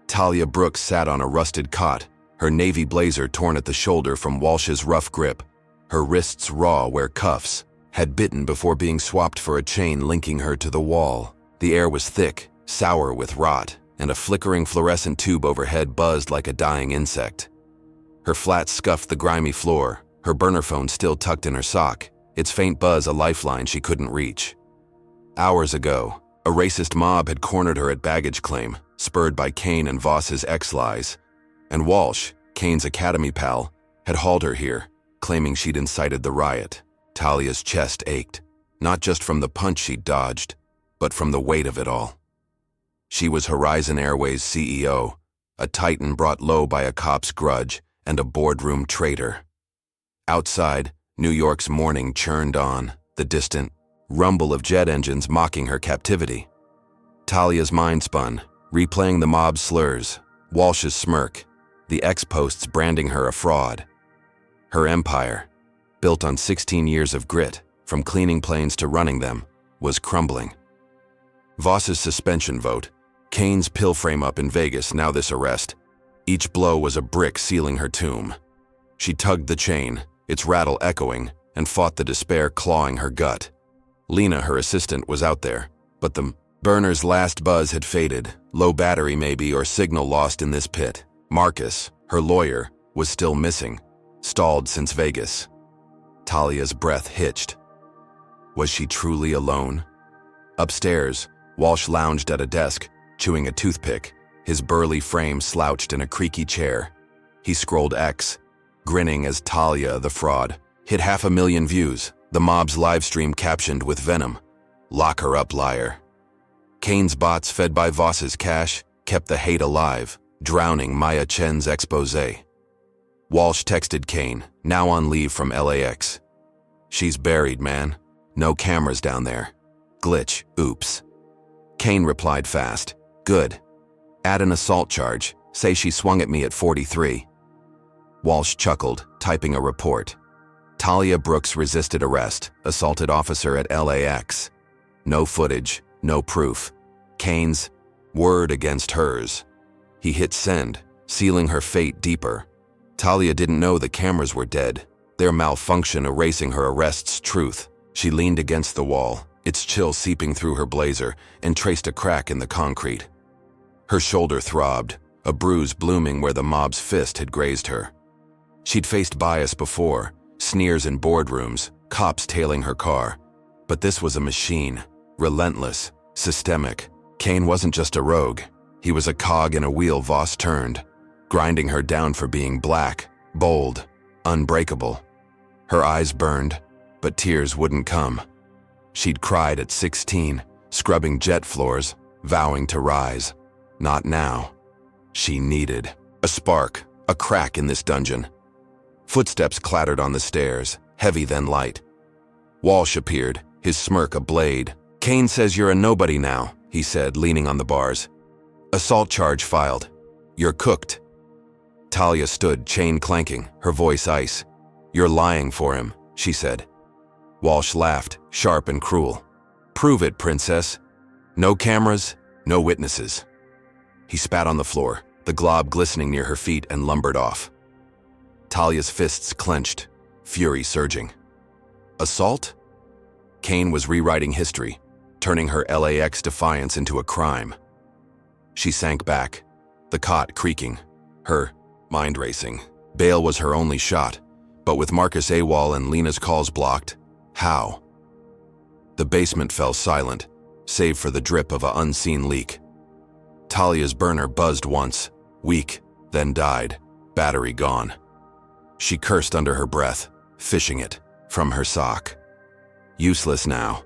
Talia Brooks sat on a rusted cot, her navy blazer torn at the shoulder from Walsh's rough grip, her wrists raw where cuffs had bitten before being swapped for a chain linking her to the wall. The air was thick, sour with rot, and a flickering fluorescent tube overhead buzzed like a dying insect. Her flat scuffed the grimy floor, her burner phone still tucked in her sock, its faint buzz a lifeline she couldn't reach. Hours ago, a racist mob had cornered her at baggage claim, spurred by Kane and Voss's X-lies. And Walsh, Kane's academy pal, had hauled her here, claiming she'd incited the riot. Talia's chest ached, not just from the punch she'd dodged, but from the weight of it all. She was Horizon Airways CEO, a titan brought low by a cop's grudge and a boardroom traitor. Outside, New York's morning churned on, the distant rumble of jet engines mocking her captivity. Talia's mind spun, replaying the mob's slurs, Walsh's smirk, the ex-posts branding her a fraud. Her empire, built on 16 years of grit, from cleaning planes to running them, was crumbling. Voss's suspension vote, Kane's pill frame up in Vegas, now this arrest. Each blow was a brick sealing her tomb. She tugged the chain, its rattle echoing, and fought the despair clawing her gut. Lena, her assistant, was out there, but the burner's last buzz had faded, low battery maybe, or signal lost in this pit. Marcus, her lawyer, was still missing, stalled since Vegas. Talia's breath hitched. Was she truly alone? Upstairs, Walsh lounged at a desk, chewing a toothpick, his burly frame slouched in a creaky chair. He scrolled X, grinning as Talia, the fraud, hit 500,000 views, the mob's livestream captioned with venom. Lock her up, liar. Kane's bots, fed by Voss's cash, kept the hate alive, drowning Maya Chen's expose. Walsh texted Kane, now on leave from LAX. She's buried, man. No cameras down there. Glitch, oops. Kane replied fast. Good. Add an assault charge. Say she swung at me at 43. Walsh chuckled, typing a report. Talia Brooks resisted arrest, assaulted officer at LAX. No footage, no proof. Kane's word against hers. He hit send, sealing her fate deeper. Talia didn't know the cameras were dead, their malfunction erasing her arrest's truth. She leaned against the wall, its chill seeping through her blazer, and traced a crack in the concrete. Her shoulder throbbed, a bruise blooming where the mob's fist had grazed her. She'd faced bias before, sneers in boardrooms, cops tailing her car. But this was a machine, relentless, systemic. Kane wasn't just a rogue. He was a cog in a wheel Voss turned, grinding her down for being black, bold, unbreakable. Her eyes burned, but tears wouldn't come. She'd cried at 16, scrubbing jet floors, vowing to rise. Not now. She needed a spark, a crack in this dungeon. Footsteps clattered on the stairs, heavy then light. Walsh appeared, his smirk a blade. Kane says you're a nobody now, he said, leaning on the bars. Assault charge filed. You're cooked. Talia stood, chain clanking, her voice ice. You're lying for him, she said. Walsh laughed, sharp and cruel. Prove it, princess. No cameras, no witnesses. He spat on the floor, the glob glistening near her feet, and lumbered off. Talia's fists clenched, fury surging. Assault? Kane was rewriting history, turning her LAX defiance into a crime. She sank back, the cot creaking, her mind racing. Bail was her only shot, but with Marcus AWOL and Lena's calls blocked, how? The basement fell silent, save for the drip of an unseen leak. Talia's burner buzzed once, weak, then died, battery gone. She cursed under her breath, fishing it from her sock. Useless now,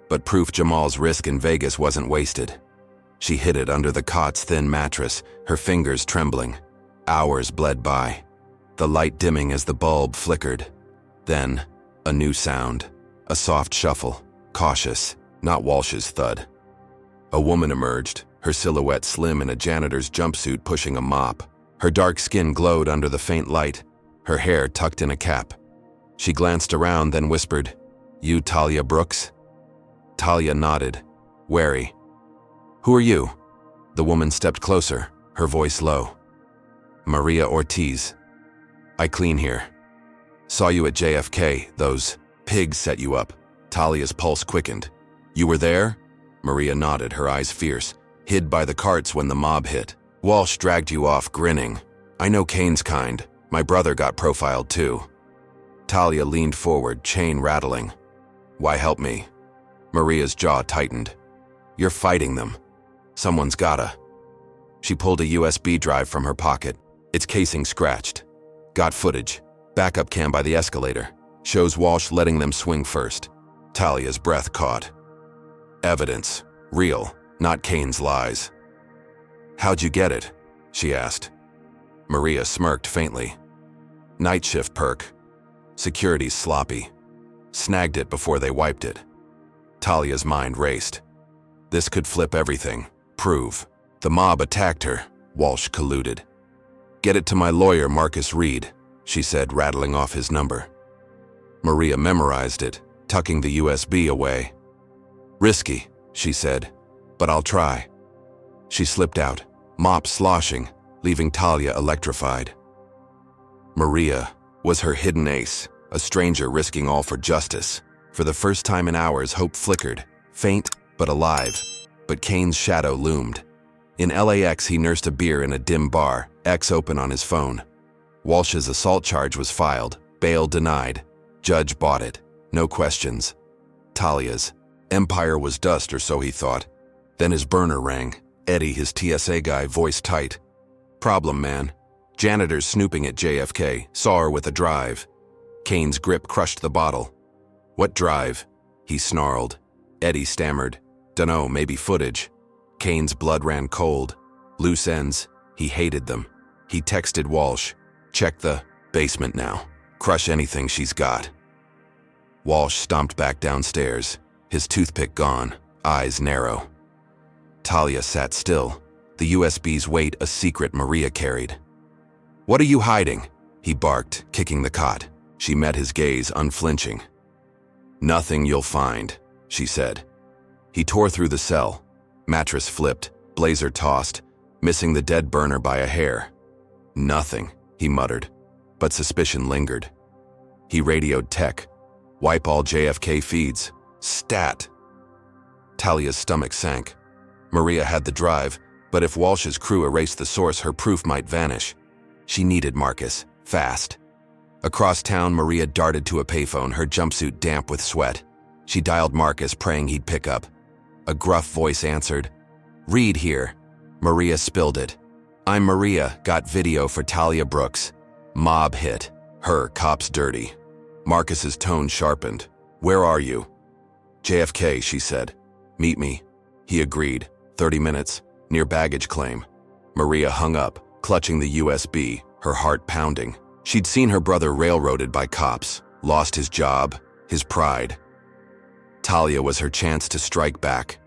but proof Jamal's risk in Vegas wasn't wasted. She hid it under the cot's thin mattress, her fingers trembling. Hours bled by, the light dimming as the bulb flickered. Then, a new sound, a soft shuffle, cautious, not Walsh's thud. A woman emerged, her silhouette slim in a janitor's jumpsuit pushing a mop. Her dark skin glowed under the faint light, her hair tucked in a cap. She glanced around, then whispered, "You Talia Brooks?" Talia nodded, wary. "Who are you?" The woman stepped closer, her voice low. "Maria Ortiz. I clean here. Saw you at JFK, those pigs set you up." Talia's pulse quickened. "You were there?" Maria nodded, her eyes fierce, hid by the carts when the mob hit. "Walsh dragged you off, grinning. I know Kane's kind. My brother got profiled too." Talia leaned forward, chain rattling. "Why help me?" Maria's jaw tightened. "You're fighting them. Someone's gotta." She pulled a USB drive from her pocket, its casing scratched. Got footage. Backup cam by the escalator. Shows Walsh letting them swing first. Talia's breath caught. Evidence. Real, not Kane's lies. "How'd you get it?" she asked. Maria smirked faintly. "Night shift perk. Security's sloppy. Snagged it before they wiped it." Talia's mind raced. This could flip everything. Prove. The mob attacked her, Walsh colluded. Get it to my lawyer, Marcus Reed, she said, rattling off his number. Maria memorized it, tucking the USB away. Risky, she said, but I'll try. She slipped out, mop sloshing, leaving Talia electrified. Maria was her hidden ace, a stranger risking all for justice. For the first time in hours, hope flickered, faint but alive. But Kane's shadow loomed. In LAX, he nursed a beer in a dim bar, X open on his phone. Walsh's assault charge was filed, bail denied. Judge bought it, no questions. Talia's empire was dust, or so he thought. Then his burner rang. Eddie, his TSA guy, voice tight. Problem, man. Janitors snooping at JFK, saw her with a drive. Kane's grip crushed the bottle. What drive? He snarled. Eddie stammered. Dunno, maybe footage. Kane's blood ran cold. Loose ends. He hated them. He texted Walsh. Check the basement now. Crush anything she's got. Walsh stomped back downstairs, his toothpick gone, eyes narrow. Talia sat still, the USB's weight a secret Maria carried. What are you hiding? He barked, kicking the cot. She met his gaze, unflinching. Nothing you'll find, she said. He tore through the cell. Mattress flipped, blazer tossed, missing the dead burner by a hair. Nothing, he muttered, but suspicion lingered. He radioed tech. Wipe all JFK feeds. Stat. Talia's stomach sank. Maria had the drive, but if Walsh's crew erased the source, her proof might vanish. She needed Marcus, fast. Across town, Maria darted to a payphone, her jumpsuit damp with sweat. She dialed Marcus, praying he'd pick up. A gruff voice answered. Reed here. Maria spilled it. I'm Maria, got video for Talia Brooks. Mob hit. Her, cops dirty. Marcus's tone sharpened. Where are you? JFK, she said. Meet me. He agreed. 30 minutes, near baggage claim. Maria hung up, clutching the USB, her heart pounding. She'd seen her brother railroaded by cops, lost his job, his pride. Talia was her chance to strike back.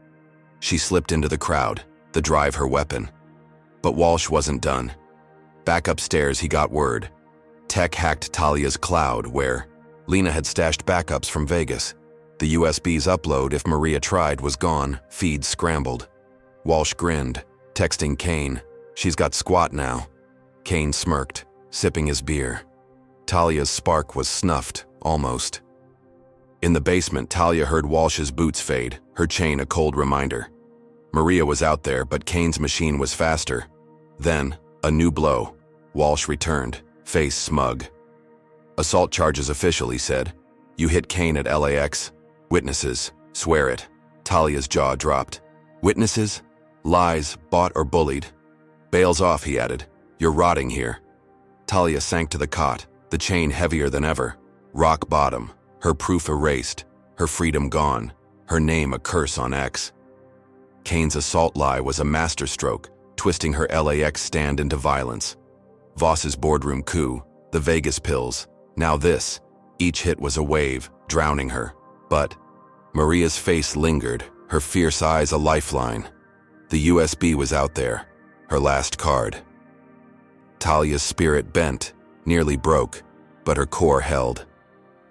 She slipped into the crowd, the drive her weapon. But Walsh wasn't done. Back upstairs, he got word. Tech hacked Talia's cloud, where Lena had stashed backups from Vegas. The USB's upload, if Maria tried, was gone, feeds scrambled. Walsh grinned, texting Kane. She's got squat now. Kane smirked, sipping his beer. Talia's spark was snuffed, almost. In the basement, Talia heard Walsh's boots fade, her chain a cold reminder. Maria was out there, but Kane's machine was faster. Then, a new blow. Walsh returned, face smug. Assault charges official, he said. You hit Kane at LAX. Witnesses, swear it. Talia's jaw dropped. Witnesses? Lies, bought or bullied. Bail's off, he added. You're rotting here. Talia sank to the cot, the chain heavier than ever. Rock bottom, her proof erased, her freedom gone, her name a curse on X. Kane's assault lie was a masterstroke, twisting her LAX stand into violence. Voss's boardroom coup, the Vegas pills, now this. Each hit was a wave, drowning her. But Maria's face lingered, her fierce eyes a lifeline. The USB was out there, her last card. Talia's spirit bent, nearly broke, but her core held.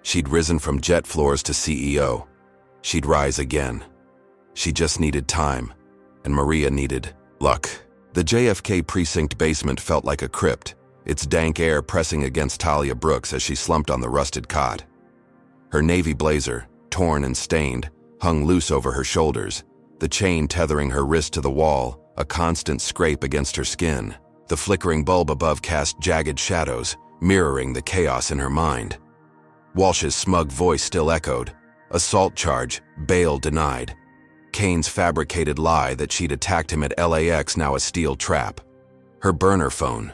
She'd risen from jet floors to CEO. She'd rise again. She just needed time, and Maria needed luck. The JFK precinct basement felt like a crypt, its dank air pressing against Talia Brooks as she slumped on the rusted cot. Her navy blazer, torn and stained, hung loose over her shoulders, the chain tethering her wrist to the wall, a constant scrape against her skin. The flickering bulb above cast jagged shadows, mirroring the chaos in her mind. Walsh's smug voice still echoed. Assault charge, bail denied. Kane's fabricated lie that she'd attacked him at LAX, now a steel trap. Her burner phone,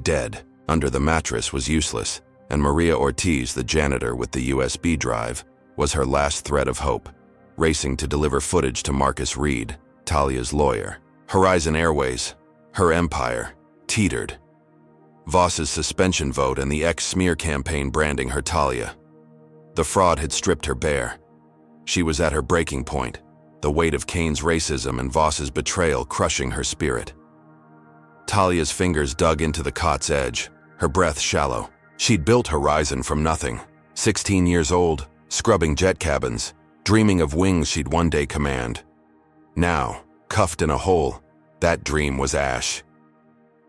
dead, under the mattress, was useless, and Maria Ortiz, the janitor with the USB drive, was her last thread of hope, racing to deliver footage to Marcus Reed, Talia's lawyer. Horizon Airways, her empire, teetered. Voss's suspension vote and the ex-smear campaign branding her Talia. The fraud had stripped her bare. She was at her breaking point, the weight of Kane's racism and Voss's betrayal crushing her spirit. Talia's fingers dug into the cot's edge, her breath shallow. She'd built Horizon from nothing, 16 years old, scrubbing jet cabins, dreaming of wings she'd one day command. Now, cuffed in a hole, that dream was ash.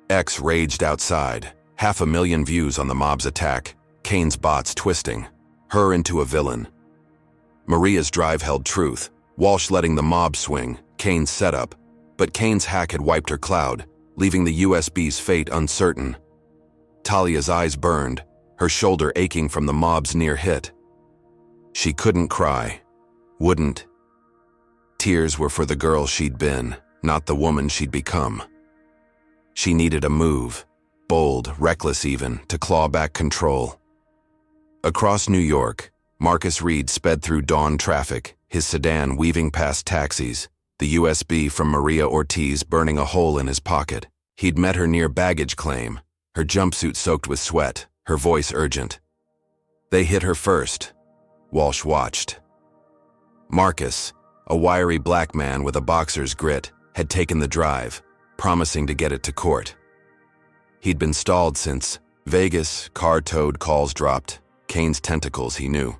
X raged outside, 500,000 views on the mob's attack, Kane's bots twisting, her into a villain. Maria's drive held truth, Walsh letting the mob swing, Kane's setup, but Kane's hack had wiped her cloud, leaving the USB's fate uncertain. Talia's eyes burned, her shoulder aching from the mob's near hit. She couldn't cry. Wouldn't. Tears were for the girl she'd been, not the woman she'd become. She needed a move, bold, reckless even, to claw back control. Across New York, Marcus Reed sped through dawn traffic, his sedan weaving past taxis, the USB from Maria Ortiz burning a hole in his pocket. He'd met her near baggage claim, her jumpsuit soaked with sweat, her voice urgent. They hit her first. Walsh watched. Marcus, a wiry black man with a boxer's grit, had taken the drive, promising to get it to court. He'd been stalled since Vegas, car towed, calls dropped, Kane's tentacles he knew.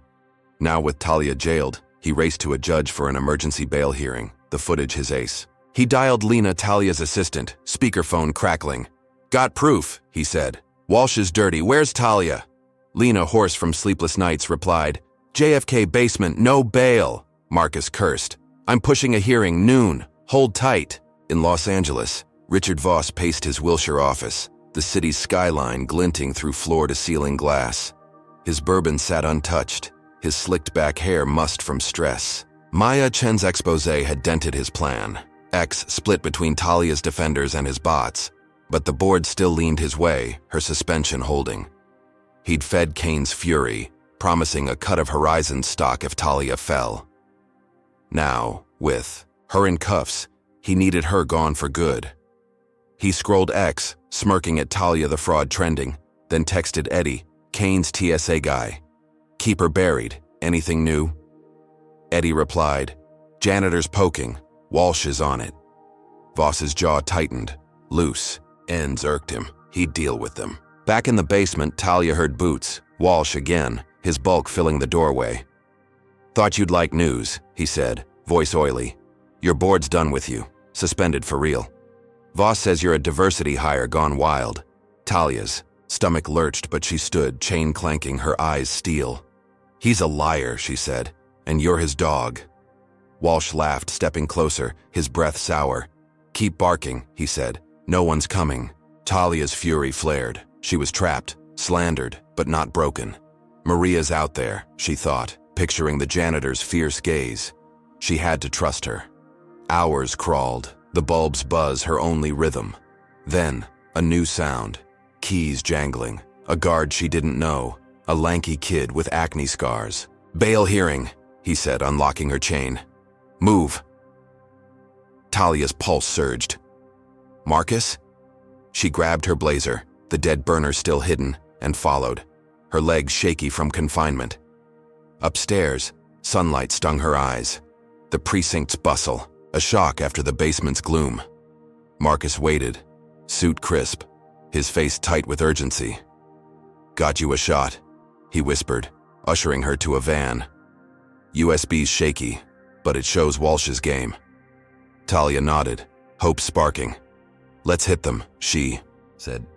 Now with Talia jailed, he raced to a judge for an emergency bail hearing, the footage his ace. He dialed Lena, Talia's assistant, speakerphone crackling. "Got proof," he said. "Walsh is dirty, where's Talia?" Lena, hoarse from sleepless nights, replied, "JFK basement, no bail." Marcus cursed. "I'm pushing a hearing, noon, hold tight." In Los Angeles, Richard Voss paced his Wilshire office, the city's skyline glinting through floor-to-ceiling glass. His bourbon sat untouched, his slicked-back hair mussed from stress. Maya Chen's expose had dented his plan. X split between Talia's defenders and his bots, but the board still leaned his way, her suspension holding. He'd fed Kane's fury, promising a cut of Horizon stock if Talia fell. Now, with her in cuffs, he needed her gone for good. He scrolled X, smirking at Talia the fraud trending, then texted Eddie, Kane's TSA guy. "Keep her buried. Anything new?" Eddie replied, "Janitor's poking. Walsh is on it." Voss's jaw tightened. Loose. Ends irked him. He'd deal with them. Back in the basement, Talia heard boots. Walsh again, his bulk filling the doorway. "Thought you'd like news," he said, voice oily. "Your board's done with you. Suspended for real. Voss says you're a diversity hire gone wild." Talia's stomach lurched, but she stood, chain clanking, her eyes steel. "He's a liar," she said, "and you're his dog." Walsh laughed, stepping closer, his breath sour. "Keep barking," he said. "No one's coming." Talia's fury flared. She was trapped, slandered, but not broken. Maria's out there, she thought, picturing the janitor's fierce gaze. She had to trust her. Hours crawled, the bulb's buzz her only rhythm. Then, a new sound. Keys jangling. A guard she didn't know. A lanky kid with acne scars. "Bail hearing," he said, unlocking her chain. "Move." Talia's pulse surged. "Marcus?" She grabbed her blazer, the dead burner still hidden, and followed, her legs shaky from confinement. Upstairs, sunlight stung her eyes. The precinct's bustle, a shock after the basement's gloom. Marcus waited, suit crisp, his face tight with urgency. "Got you a shot," he whispered, ushering her to a van. USB's shaky, but it shows Walsh's game. Talia nodded, hope sparking. "Let's hit them," she said.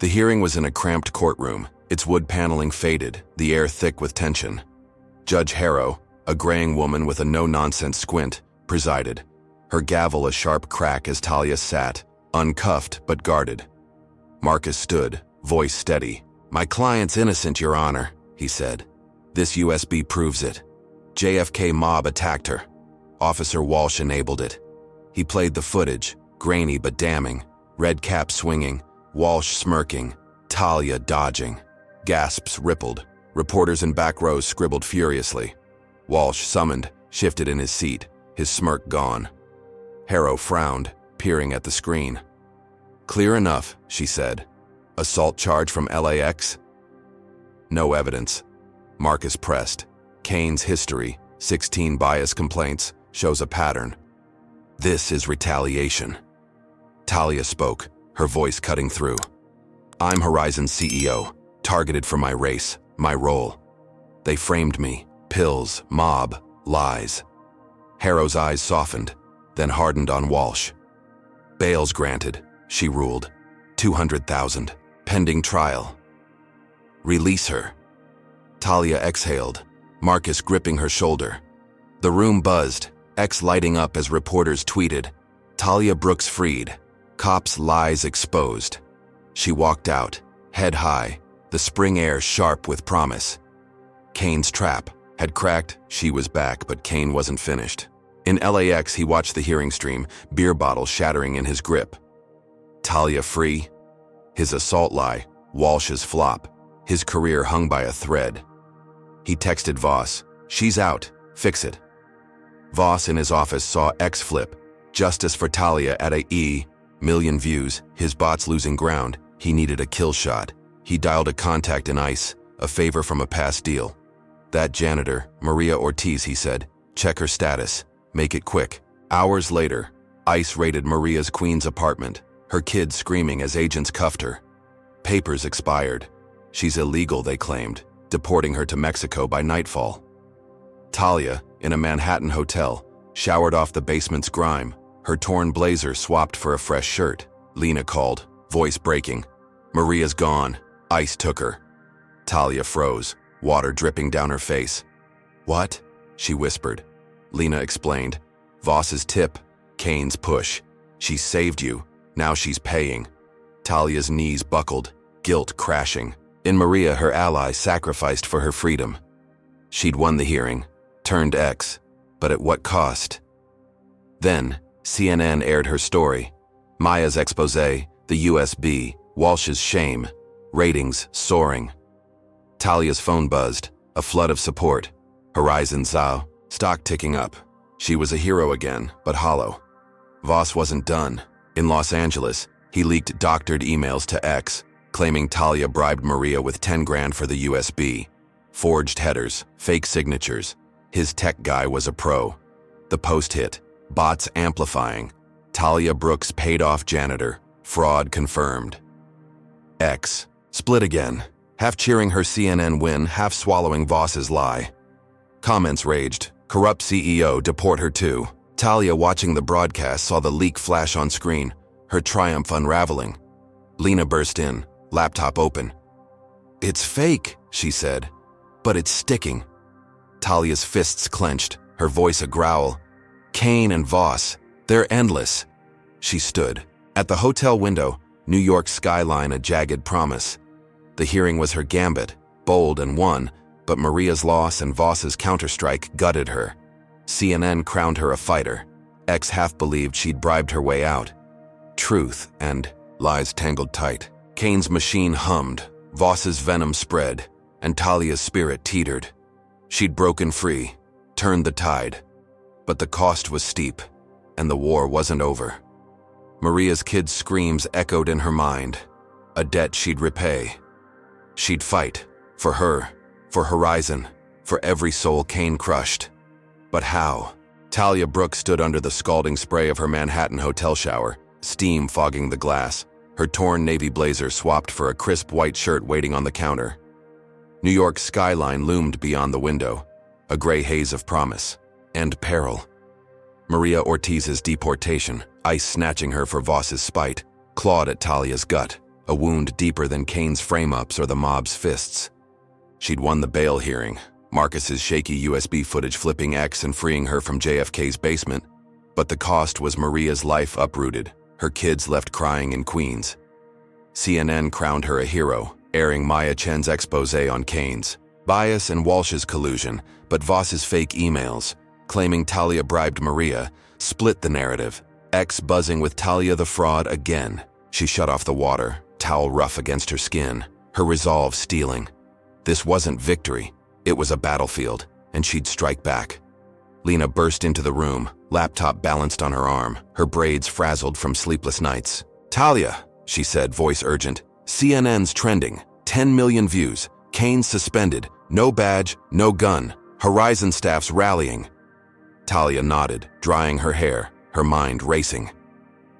The hearing was in a cramped courtroom, its wood paneling faded, the air thick with tension. Judge Harrow, a graying woman with a no-nonsense squint, presided, her gavel a sharp crack as Talia sat, uncuffed but guarded. Marcus stood, voice steady. "My client's innocent, Your Honor," he said. "This USB proves it. JFK mob attacked her. Officer Walsh enabled it." He played the footage, grainy but damning, red cap swinging, Walsh smirking, Talia dodging. Gasps rippled. Reporters in back rows scribbled furiously. Walsh summoned, shifted in his seat, his smirk gone. Harrow frowned, peering at the screen. "Clear enough," she said. "Assault charge from LAX?" "No evidence." Marcus pressed. "Kane's history, 16 bias complaints, shows a pattern. This is retaliation. Talia spoke, her voice cutting through. I'm Horizon's CEO, targeted for my race, my role. They framed me, pills, mob, lies. Harrow's eyes softened, then hardened on Walsh. Bail's granted, she ruled. 200,000, pending trial. Release her. Talia exhaled, Marcus gripping her shoulder. The room buzzed, X lighting up as reporters tweeted, Talia Brooks freed, cops' lies exposed. She walked out, head high, the spring air sharp with promise. Kane's trap had cracked, she was back, but Kane wasn't finished. In LAX, he watched the hearing stream, beer bottle shattering in his grip. Talia free? His assault lie, Walsh's flop, his career hung by a thread. He texted Voss, she's out, fix it. Voss in his office saw X flip, justice for Talia at a E, million views, his bots losing ground, he needed a kill shot. He dialed a contact in ICE, a favor from a past deal. That janitor, Maria Ortiz, he said, check her status, make it quick. Hours later, ICE raided Maria's Queens apartment, her kids screaming as agents cuffed her. Papers expired. She's illegal, they claimed, deporting her to Mexico by nightfall. Talia, in a Manhattan hotel, showered off the basement's grime, her torn blazer swapped for a fresh shirt. Lena called, voice breaking. Maria's gone. ICE took her. Talia froze, water dripping down her face. What? She whispered. Lena explained. Voss's tip, Kane's push. She saved you. Now she's paying. Talia's knees buckled, guilt crashing. In Maria, her ally sacrificed for her freedom. She'd won the hearing, turned X, but at what cost? Then, CNN aired her story. Maya's expose, the USB, Walsh's shame, ratings soaring. Talia's phone buzzed, a flood of support. Horizon Zao, stock ticking up. She was a hero again, but hollow. Voss wasn't done. In Los Angeles, he leaked doctored emails to X, claiming Talia bribed Maria with 10 grand for the USB. Forged headers, fake signatures. His tech guy was a pro. The post hit, bots amplifying. Talia Brooks paid off janitor, fraud confirmed. X, split again, half cheering her CNN win, half swallowing Voss's lie. Comments raged, corrupt CEO, deport her too. Talia, watching the broadcast, saw the leak flash on screen, her triumph unraveling. Lena burst in, laptop open. It's fake, she said, but it's sticking. Talia's fists clenched, her voice a growl. Kane and Voss, they're endless. She stood. At the hotel window, New York's skyline a jagged promise. The hearing was her gambit, bold and won, but Maria's loss and Voss's counterstrike gutted her. CNN crowned her a fighter. X half believed she'd bribed her way out. Truth and lies tangled tight. Kane's machine hummed, Voss's venom spread, and Talia's spirit teetered. She'd broken free, turned the tide. But the cost was steep, and the war wasn't over. Maria's kids' screams echoed in her mind, a debt she'd repay. She'd fight, for her, for Horizon, for every soul Kane crushed. But how? Talia Brooks stood under the scalding spray of her Manhattan hotel shower, steam fogging the glass, her torn navy blazer swapped for a crisp white shirt waiting on the counter. New York's skyline loomed beyond the window, a gray haze of promise and peril. Maria Ortiz's deportation, ICE snatching her for Voss's spite, clawed at Talia's gut, a wound deeper than Kane's frame-ups or the mob's fists. She'd won the bail hearing, Marcus's shaky USB footage flipping X and freeing her from JFK's basement, but the cost was Maria's life uprooted, her kids left crying in Queens. CNN crowned her a hero, airing Maya Chen's expose on Kane's bias and Walsh's collusion, but Voss's fake emails, claiming Talia bribed Maria, split the narrative. X buzzing with Talia the fraud again. She shut off the water, towel rough against her skin, her resolve stealing. This wasn't victory, it was a battlefield, and she'd strike back. Lena burst into the room, laptop balanced on her arm, her braids frazzled from sleepless nights. Talia, she said, voice urgent, CNN's trending, 10 million views, Kane suspended, no badge, no gun. Horizon staff's rallying. Talia nodded, drying her hair, her mind racing.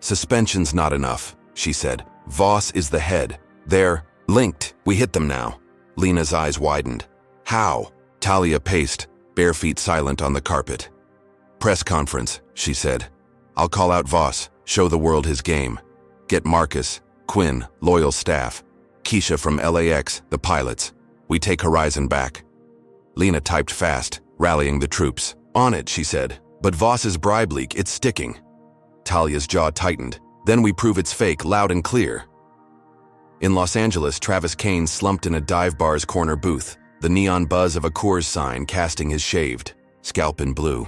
Suspension's not enough, she said. Voss is the head. They're linked. We hit them now. Lena's eyes widened. How? Talia paced, bare feet silent on the carpet. Press conference, she said. I'll call out Voss, show the world his game. Get Marcus, Quinn, loyal staff. Keisha from LAX, the pilots. We take Horizon back. Lena typed fast, rallying the troops. On it, she said. But Voss's bribe leak, it's sticking. Talia's jaw tightened. Then we prove it's fake, loud and clear. In Los Angeles, Travis Kane slumped in a dive bar's corner booth, the neon buzz of a Coors sign casting his shaved, scalp in blue.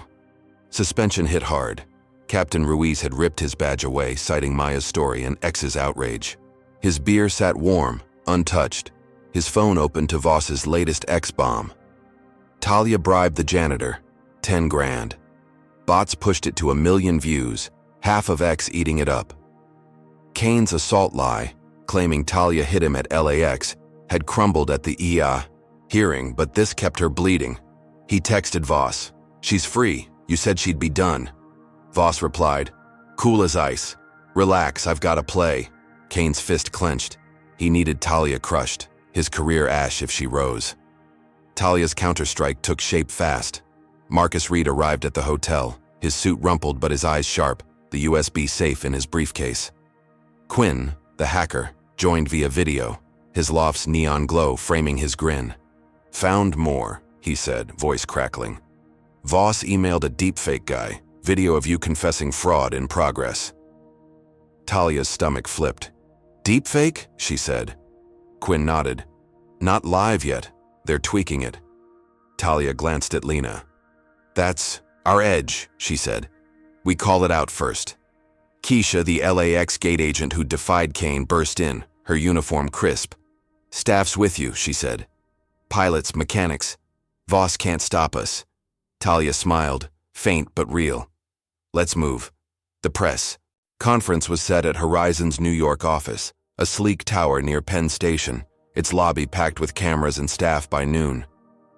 Suspension hit hard. Captain Ruiz had ripped his badge away, citing Maya's story and X's outrage. His beer sat warm, untouched. His phone opened to Voss's latest X-bomb. Talia bribed the janitor. 10 grand. Bots pushed it to 1 million views, half of X eating it up. Kane's assault lie, claiming Talia hit him at LAX, had crumbled at the EA hearing, but this kept her bleeding. He texted Voss. She's free. You said she'd be done. Voss replied, cool as ice. Relax, I've got to play. Kane's fist clenched. He needed Talia crushed, his career ash if she rose. Talia's counterstrike took shape fast. Marcus Reed arrived at the hotel, his suit rumpled but his eyes sharp, the USB safe in his briefcase. Quinn, the hacker, joined via video, his loft's neon glow framing his grin. Found more, he said, voice crackling. Voss emailed a deepfake guy, video of you confessing fraud in progress. Talia's stomach flipped. Deepfake? She said. Quinn nodded. Not live yet. They're tweaking it. Talia glanced at Lena. That's our edge, she said. We call it out first. Keisha, the LAX gate agent who defied Kane, burst in, her uniform crisp. Staff's with you, she said. Pilots, mechanics. Voss can't stop us. Talia smiled, faint but real. Let's move. The press. Conference was set at Horizon's New York office, a sleek tower near Penn Station, its lobby packed with cameras and staff by noon.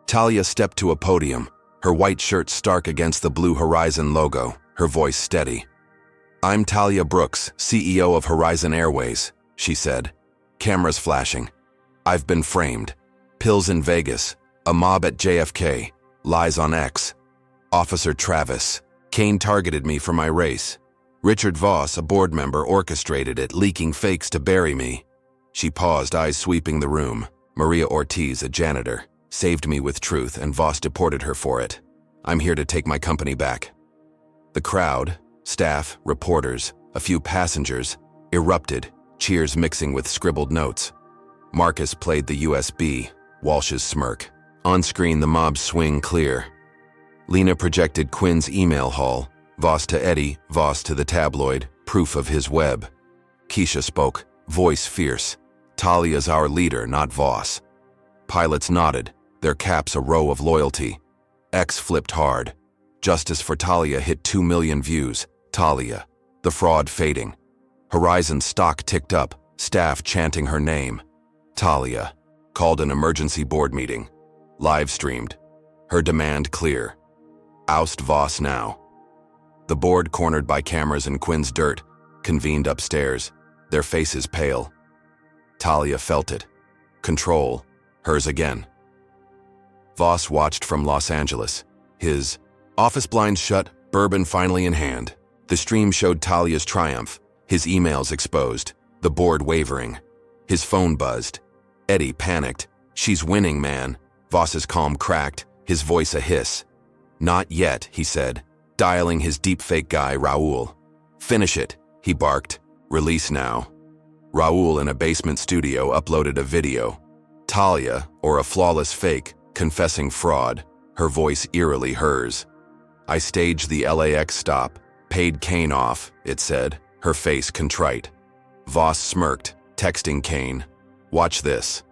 Talia stepped to a podium, her white shirt stark against the blue Horizon logo, her voice steady. I'm Talia Brooks, CEO of Horizon Airways, she said, cameras flashing. I've been framed. Pills in Vegas, a mob at JFK, lies on X. Officer Travis Kane targeted me for my race. Richard Voss, a board member, orchestrated it, leaking fakes to bury me. She paused, eyes sweeping the room. Maria Ortiz, a janitor, saved me with truth, and Voss deported her for it. I'm here to take my company back. The crowd, staff, reporters, a few passengers, erupted, cheers mixing with scribbled notes. Marcus played the USB, Walsh's smirk. On screen, the mob's swing clear. Lena projected Quinn's email haul, Voss to Eddie, Voss to the tabloid, proof of his web. Keisha spoke, voice fierce. Talia's our leader, not Voss. Pilots nodded, their caps a row of loyalty. X flipped hard. Justice for Talia hit 2 million views. Talia, the fraud fading. Horizon stock ticked up, staff chanting her name. Talia, called an emergency board meeting. Live streamed. Her demand clear. Oust Voss now. The board, cornered by cameras and Quinn's dirt, convened upstairs, their faces pale. Talia felt it. Control, hers again. Voss watched from Los Angeles, his office blinds shut, bourbon finally in hand. The stream showed Talia's triumph, his emails exposed, the board wavering. His phone buzzed. Eddie panicked. She's winning, man. Voss's calm cracked, his voice a hiss. Not yet, he said, dialing his deepfake guy, Raul. Finish it, he barked. Release now. Raul, in a basement studio, uploaded a video. Talia, or a flawless fake, confessing fraud, her voice eerily hers. I staged the LAX stop, paid Kane off, it said, her face contrite. Voss smirked, texting Kane. Watch this.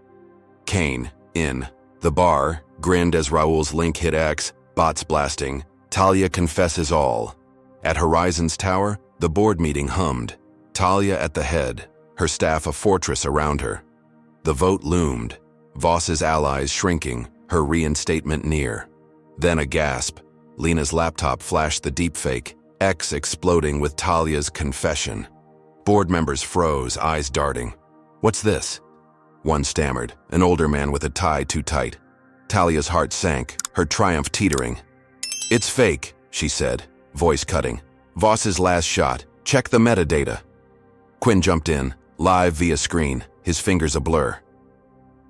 Kane, in the bar, grinned as Raul's link hit X, bots blasting. Talia confesses all. At Horizon's tower, the board meeting hummed. Talia at the head, her staff a fortress around her. The vote loomed. Voss's allies shrinking, her reinstatement near. Then a gasp. Lena's laptop flashed the deepfake, X exploding with Talia's confession. Board members froze, eyes darting. "What's this?" One stammered, an older man with a tie too tight. Talia's heart sank, her triumph teetering. "It's fake," she said, voice cutting. "Voss's last shot. Check the metadata." Quinn jumped in, live via screen, his fingers a blur.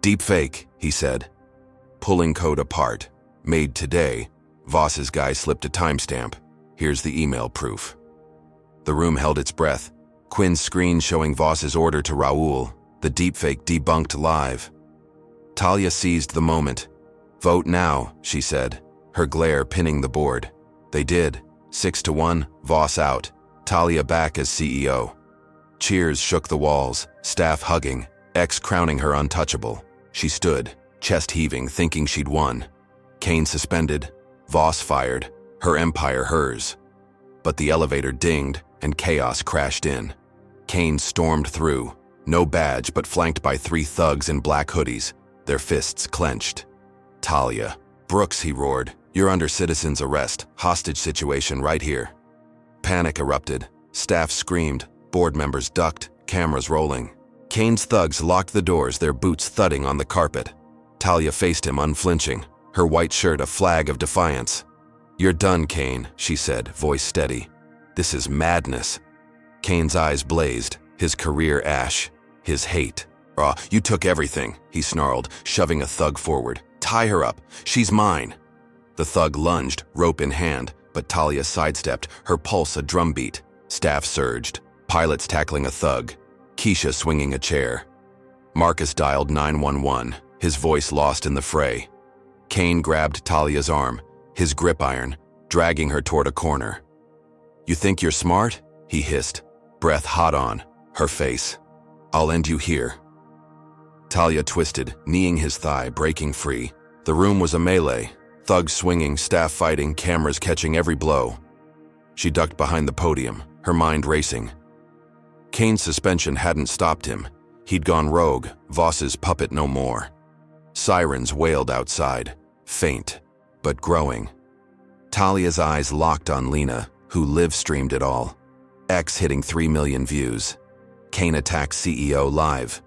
"Deepfake," he said. Pulling code apart. "Made today." Voss's guy slipped a timestamp. "Here's the email proof." The room held its breath. Quinn's screen showing Voss's order to Raul, the deepfake debunked live. Talia seized the moment. "Vote now," she said, her glare pinning the board. They did. 6-1, Voss out. Talia back as CEO. Cheers shook the walls, staff hugging, X crowning her untouchable. She stood, chest heaving, thinking she'd won. Kane suspended, Voss fired, her empire hers. But the elevator dinged, and chaos crashed in. Kane stormed through, no badge but flanked by 3 thugs in black hoodies, their fists clenched. "Talia Brooks," he roared, "you're under citizen's arrest, hostage situation right here." Panic erupted, staff screamed, board members ducked, cameras rolling. Kane's thugs locked the doors, their boots thudding on the carpet. Talia faced him unflinching, her white shirt a flag of defiance. "You're done, Kane," she said, voice steady. "This is madness." Kane's eyes blazed, his career ash, his hate. You took everything," he snarled, shoving a thug forward. "Tie her up. She's mine." The thug lunged, rope in hand, but Talia sidestepped, her pulse a drumbeat. Staff surged, pilots tackling a thug, Keisha swinging a chair. Marcus dialed 911, his voice lost in the fray. Kane grabbed Talia's arm, his grip iron, dragging her toward a corner. "You think you're smart?" he hissed, breath hot on, her face. "I'll end you here." Talia twisted, kneeing his thigh, breaking free. The room was a melee, thugs swinging, staff fighting, cameras catching every blow. She ducked behind the podium, her mind racing. Kane's suspension hadn't stopped him. He'd gone rogue, Voss's puppet no more. Sirens wailed outside, faint, but growing. Talia's eyes locked on Lena, who live-streamed it all. X hitting 3 million views. Kane attacks CEO live.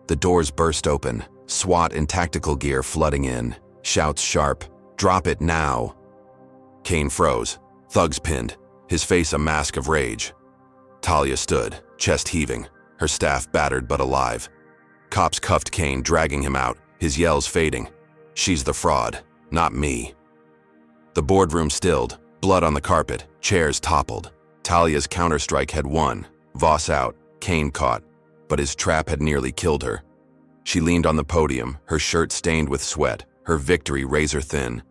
The doors burst open, SWAT in tactical gear flooding in. Shouts sharp, "Drop it now!" Kane froze, thugs pinned, his face a mask of rage. Talia stood, chest heaving, her staff battered but alive. Cops cuffed Kane, dragging him out, his yells fading. "She's the fraud, not me." The boardroom stilled, blood on the carpet, chairs toppled. Talia's counterstrike had won, Voss out, Kane caught, but his trap had nearly killed her. She leaned on the podium, her shirt stained with sweat, her victory razor thin.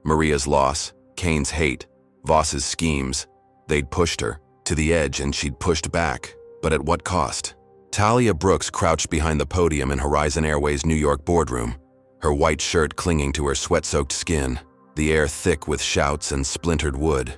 Maria's loss, Kane's hate, Voss's schemes. They'd pushed her to the edge and she'd pushed back, but at what cost? Talia Brooks crouched behind the podium in Horizon Airways' New York boardroom, her white shirt clinging to her sweat-soaked skin, the air thick with shouts and splintered wood.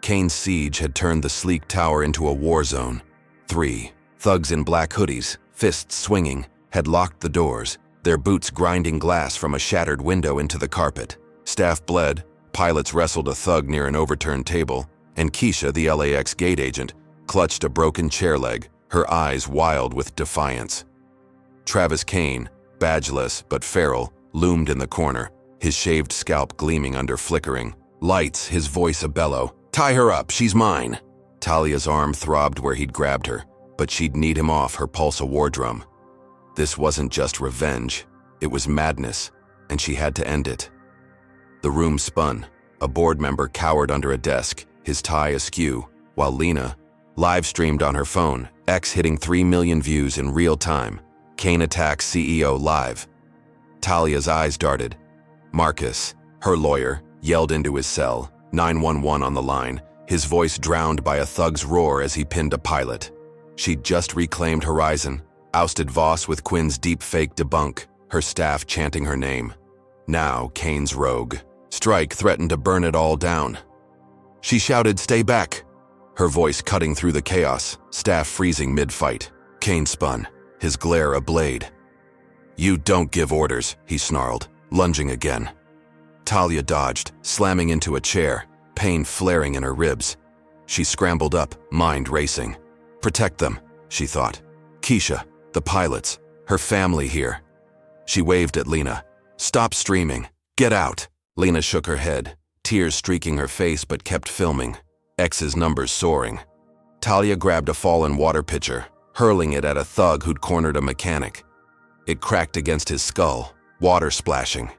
Kane's siege had turned the sleek tower into a war zone. 3 thugs in black hoodies, fists swinging, had locked the doors, their boots grinding glass from a shattered window into the carpet. Staff bled, pilots wrestled a thug near an overturned table, and Keisha, the LAX gate agent, clutched a broken chair leg, her eyes wild with defiance. Travis Kane, badgeless but feral, loomed in the corner, his shaved scalp gleaming under flickering lights, his voice a bellow. "Tie her up, she's mine!" Talia's arm throbbed where he'd grabbed her, but she'd kneed him off, her pulse a war drum. This wasn't just revenge, it was madness, and she had to end it. The room spun. A board member cowered under a desk, his tie askew, while Lena live-streamed on her phone, X hitting 3 million views in real time. Kane attacks CEO live. Talia's eyes darted. Marcus, her lawyer, yelled into his cell, 911 on the line, his voice drowned by a thug's roar as he pinned a pilot. She'd just reclaimed Horizon, ousted Voss with Quinn's deep-fake debunk, her staff chanting her name. Now Kane's rogue. Strike threatened to burn it all down. She shouted, "Stay back!" Her voice cutting through the chaos, staff freezing mid-fight. Kane spun, his glare a blade. "You don't give orders," he snarled, lunging again. Talia dodged, slamming into a chair, pain flaring in her ribs. She scrambled up, mind racing. Protect them, she thought. Keisha, the pilots, her family here. She waved at Lena. Stop streaming. Get out. Lena shook her head, tears streaking her face but kept filming. X's numbers soaring. Talia grabbed a fallen water pitcher, hurling it at a thug who'd cornered a mechanic. It cracked against his skull, water splashing,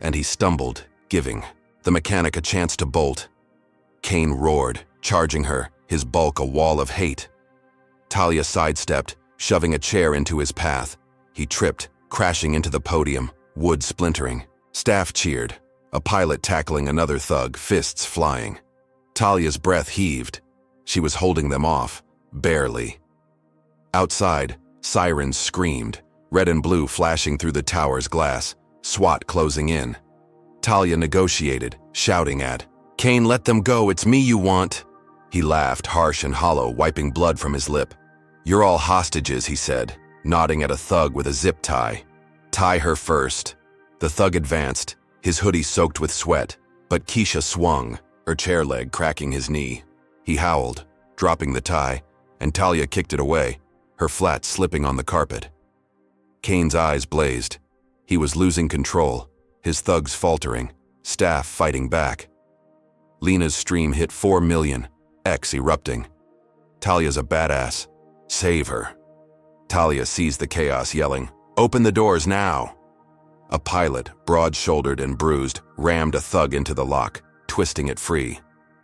and he stumbled, giving the mechanic a chance to bolt. Kane roared, charging her, his bulk a wall of hate. Talia sidestepped, shoving a chair into his path. He tripped, crashing into the podium, wood splintering. Staff cheered, a pilot tackling another thug, fists flying. Talia's breath heaved. She was holding them off, barely. Outside, sirens screamed, red and blue flashing through the tower's glass, SWAT closing in. Talia negotiated, shouting at Kane, let them go, it's me you want. He laughed, harsh and hollow, wiping blood from his lip. You're all hostages, he said, nodding at a thug with a zip tie. Tie her first. The thug advanced, his hoodie soaked with sweat, but Keisha swung, her chair leg cracking his knee. He howled, dropping the tie, and Talia kicked it away, her flat slipping on the carpet. Kane's eyes blazed. He was losing control, his thugs faltering, staff fighting back. Lena's stream hit 4 million, X erupting. Talia's a badass. Save her. Talia seized the chaos, yelling, Open the doors now! A pilot, broad-shouldered and bruised, rammed a thug into the lock, twisting it free.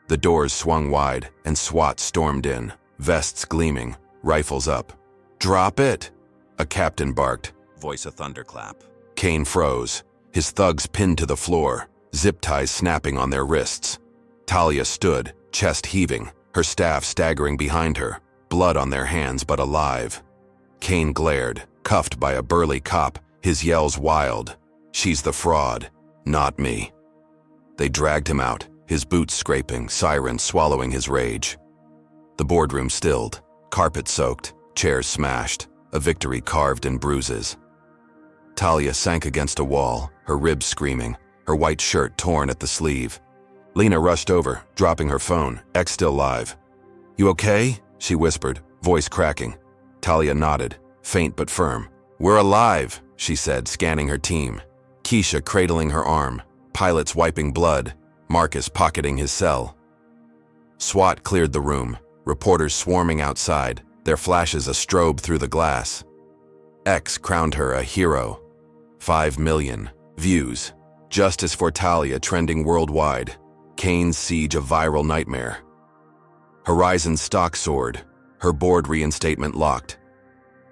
The doors swung wide, and SWAT stormed in, vests gleaming, rifles up. Drop it! A captain barked, voice a thunderclap. Kane froze, his thugs pinned to the floor, zip ties snapping on their wrists. Talia stood, chest heaving, her staff staggering behind her, blood on their hands but alive. Kane glared, cuffed by a burly cop, his yells wild. She's the fraud, not me. They dragged him out, his boots scraping, sirens swallowing his rage. The boardroom stilled, carpet soaked, chairs smashed, a victory carved in bruises. Talia sank against a wall, her ribs screaming, her white shirt torn at the sleeve. Lena rushed over, dropping her phone, X still live. You okay? She whispered, voice cracking. Talia nodded, faint but firm. We're alive, she said, scanning her team. Keisha cradling her arm, pilots wiping blood, Marcus pocketing his cell. SWAT cleared the room, reporters swarming outside, their flashes a strobe through the glass. X crowned her a hero. 5 million views. Justice for Talia trending worldwide. Kane's siege a viral nightmare. Horizon's stock soared, her board reinstatement locked.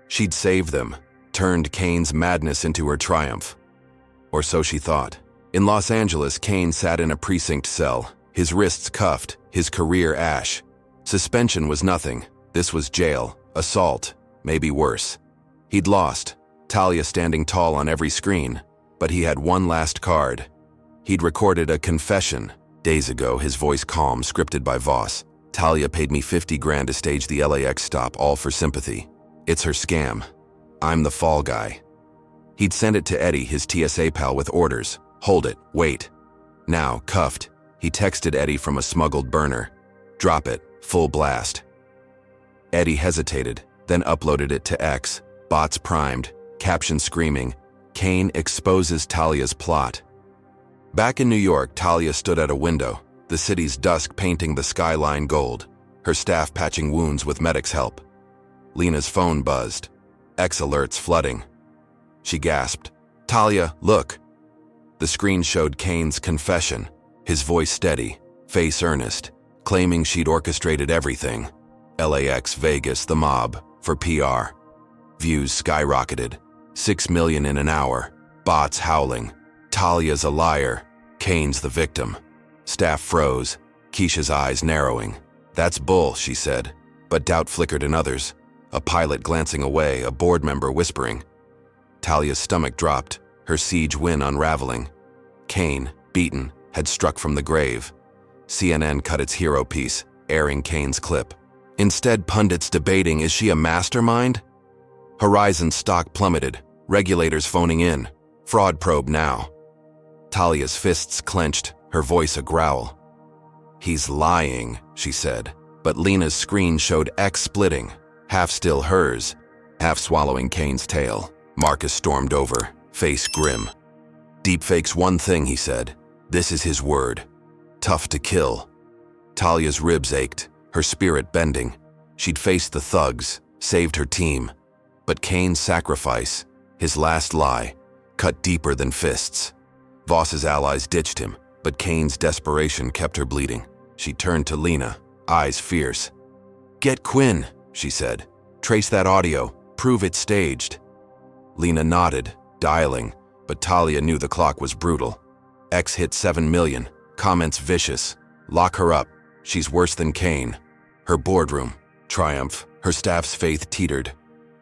She'd saved them, turned Kane's madness into her triumph. Or so she thought. In Los Angeles, Kane sat in a precinct cell, his wrists cuffed, his career ash. Suspension was nothing. This was jail, assault, maybe worse. He'd lost, Talia standing tall on every screen, but he had one last card. He'd recorded a confession. Days ago, his voice calm, scripted by Voss. Talia paid me 50 grand to stage the LAX stop, all for sympathy. It's her scam. I'm the fall guy. He'd sent it to Eddie, his TSA pal, with orders. Hold it, wait. Now, cuffed, he texted Eddie from a smuggled burner. Drop it, full blast. Eddie hesitated, then uploaded it to X. Bots primed, caption screaming, Kane exposes Talia's plot. Back in New York, Talia stood at a window, the city's dusk painting the skyline gold, her staff patching wounds with medics' help. Lena's phone buzzed, X alerts flooding. She gasped, Talia, look. The screen showed Kane's confession, his voice steady, face earnest, claiming she'd orchestrated everything. LAX, Vegas, the mob, for PR. Views skyrocketed, 6 million in an hour, bots howling. Talia's a liar, Kane's the victim. Staff froze, Keisha's eyes narrowing. That's bull, she said, but doubt flickered in others. A pilot glancing away, a board member whispering. Talia's stomach dropped, her siege win unraveling. Kane, beaten, had struck from the grave. CNN cut its hero piece, airing Kane's clip. Instead, pundits debating, is she a mastermind? Horizon stock plummeted, regulators phoning in. Fraud probe now. Talia's fists clenched, her voice a growl. "He's lying," she said, but Lena's screen showed X splitting, half still hers, half swallowing Kane's tail. Marcus stormed over, face grim. "Deepfake's one thing," he said. "This is his word. Tough to kill." Talia's ribs ached, her spirit bending. She'd faced the thugs, saved her team. But Kane's sacrifice, his last lie, cut deeper than fists. Voss's allies ditched him, but Kane's desperation kept her bleeding. She turned to Lena, eyes fierce. "Get Quinn," she said. "Trace that audio, prove it's staged." Lena nodded, dialing, but Talia knew the clock was brutal. X hit 7 million, comments vicious. "Lock her up, she's worse than Kane." Her boardroom, triumph, her staff's faith teetered.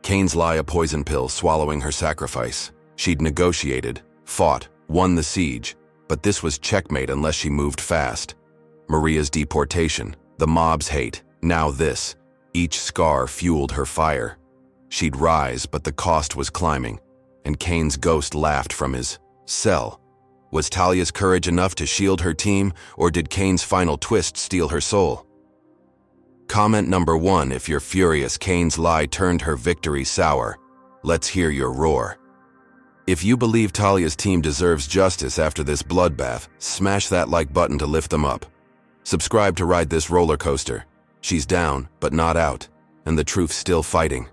Kane's lie a poison pill, swallowing her sacrifice. She'd negotiated, fought, won the siege, but this was checkmate unless she moved fast. Maria's deportation, the mob's hate, now this. Each scar fueled her fire. She'd rise, but the cost was climbing, and Kane's ghost laughed from his cell. Was Talia's courage enough to shield her team, or did Kane's final twist steal her soul? Comment number 1 if you're furious Kane's lie turned her victory sour. Let's hear your roar. If you believe Talia's team deserves justice after this bloodbath, smash that like button to lift them up. Subscribe to ride this roller coaster. She's down, but not out, and the truth's still fighting.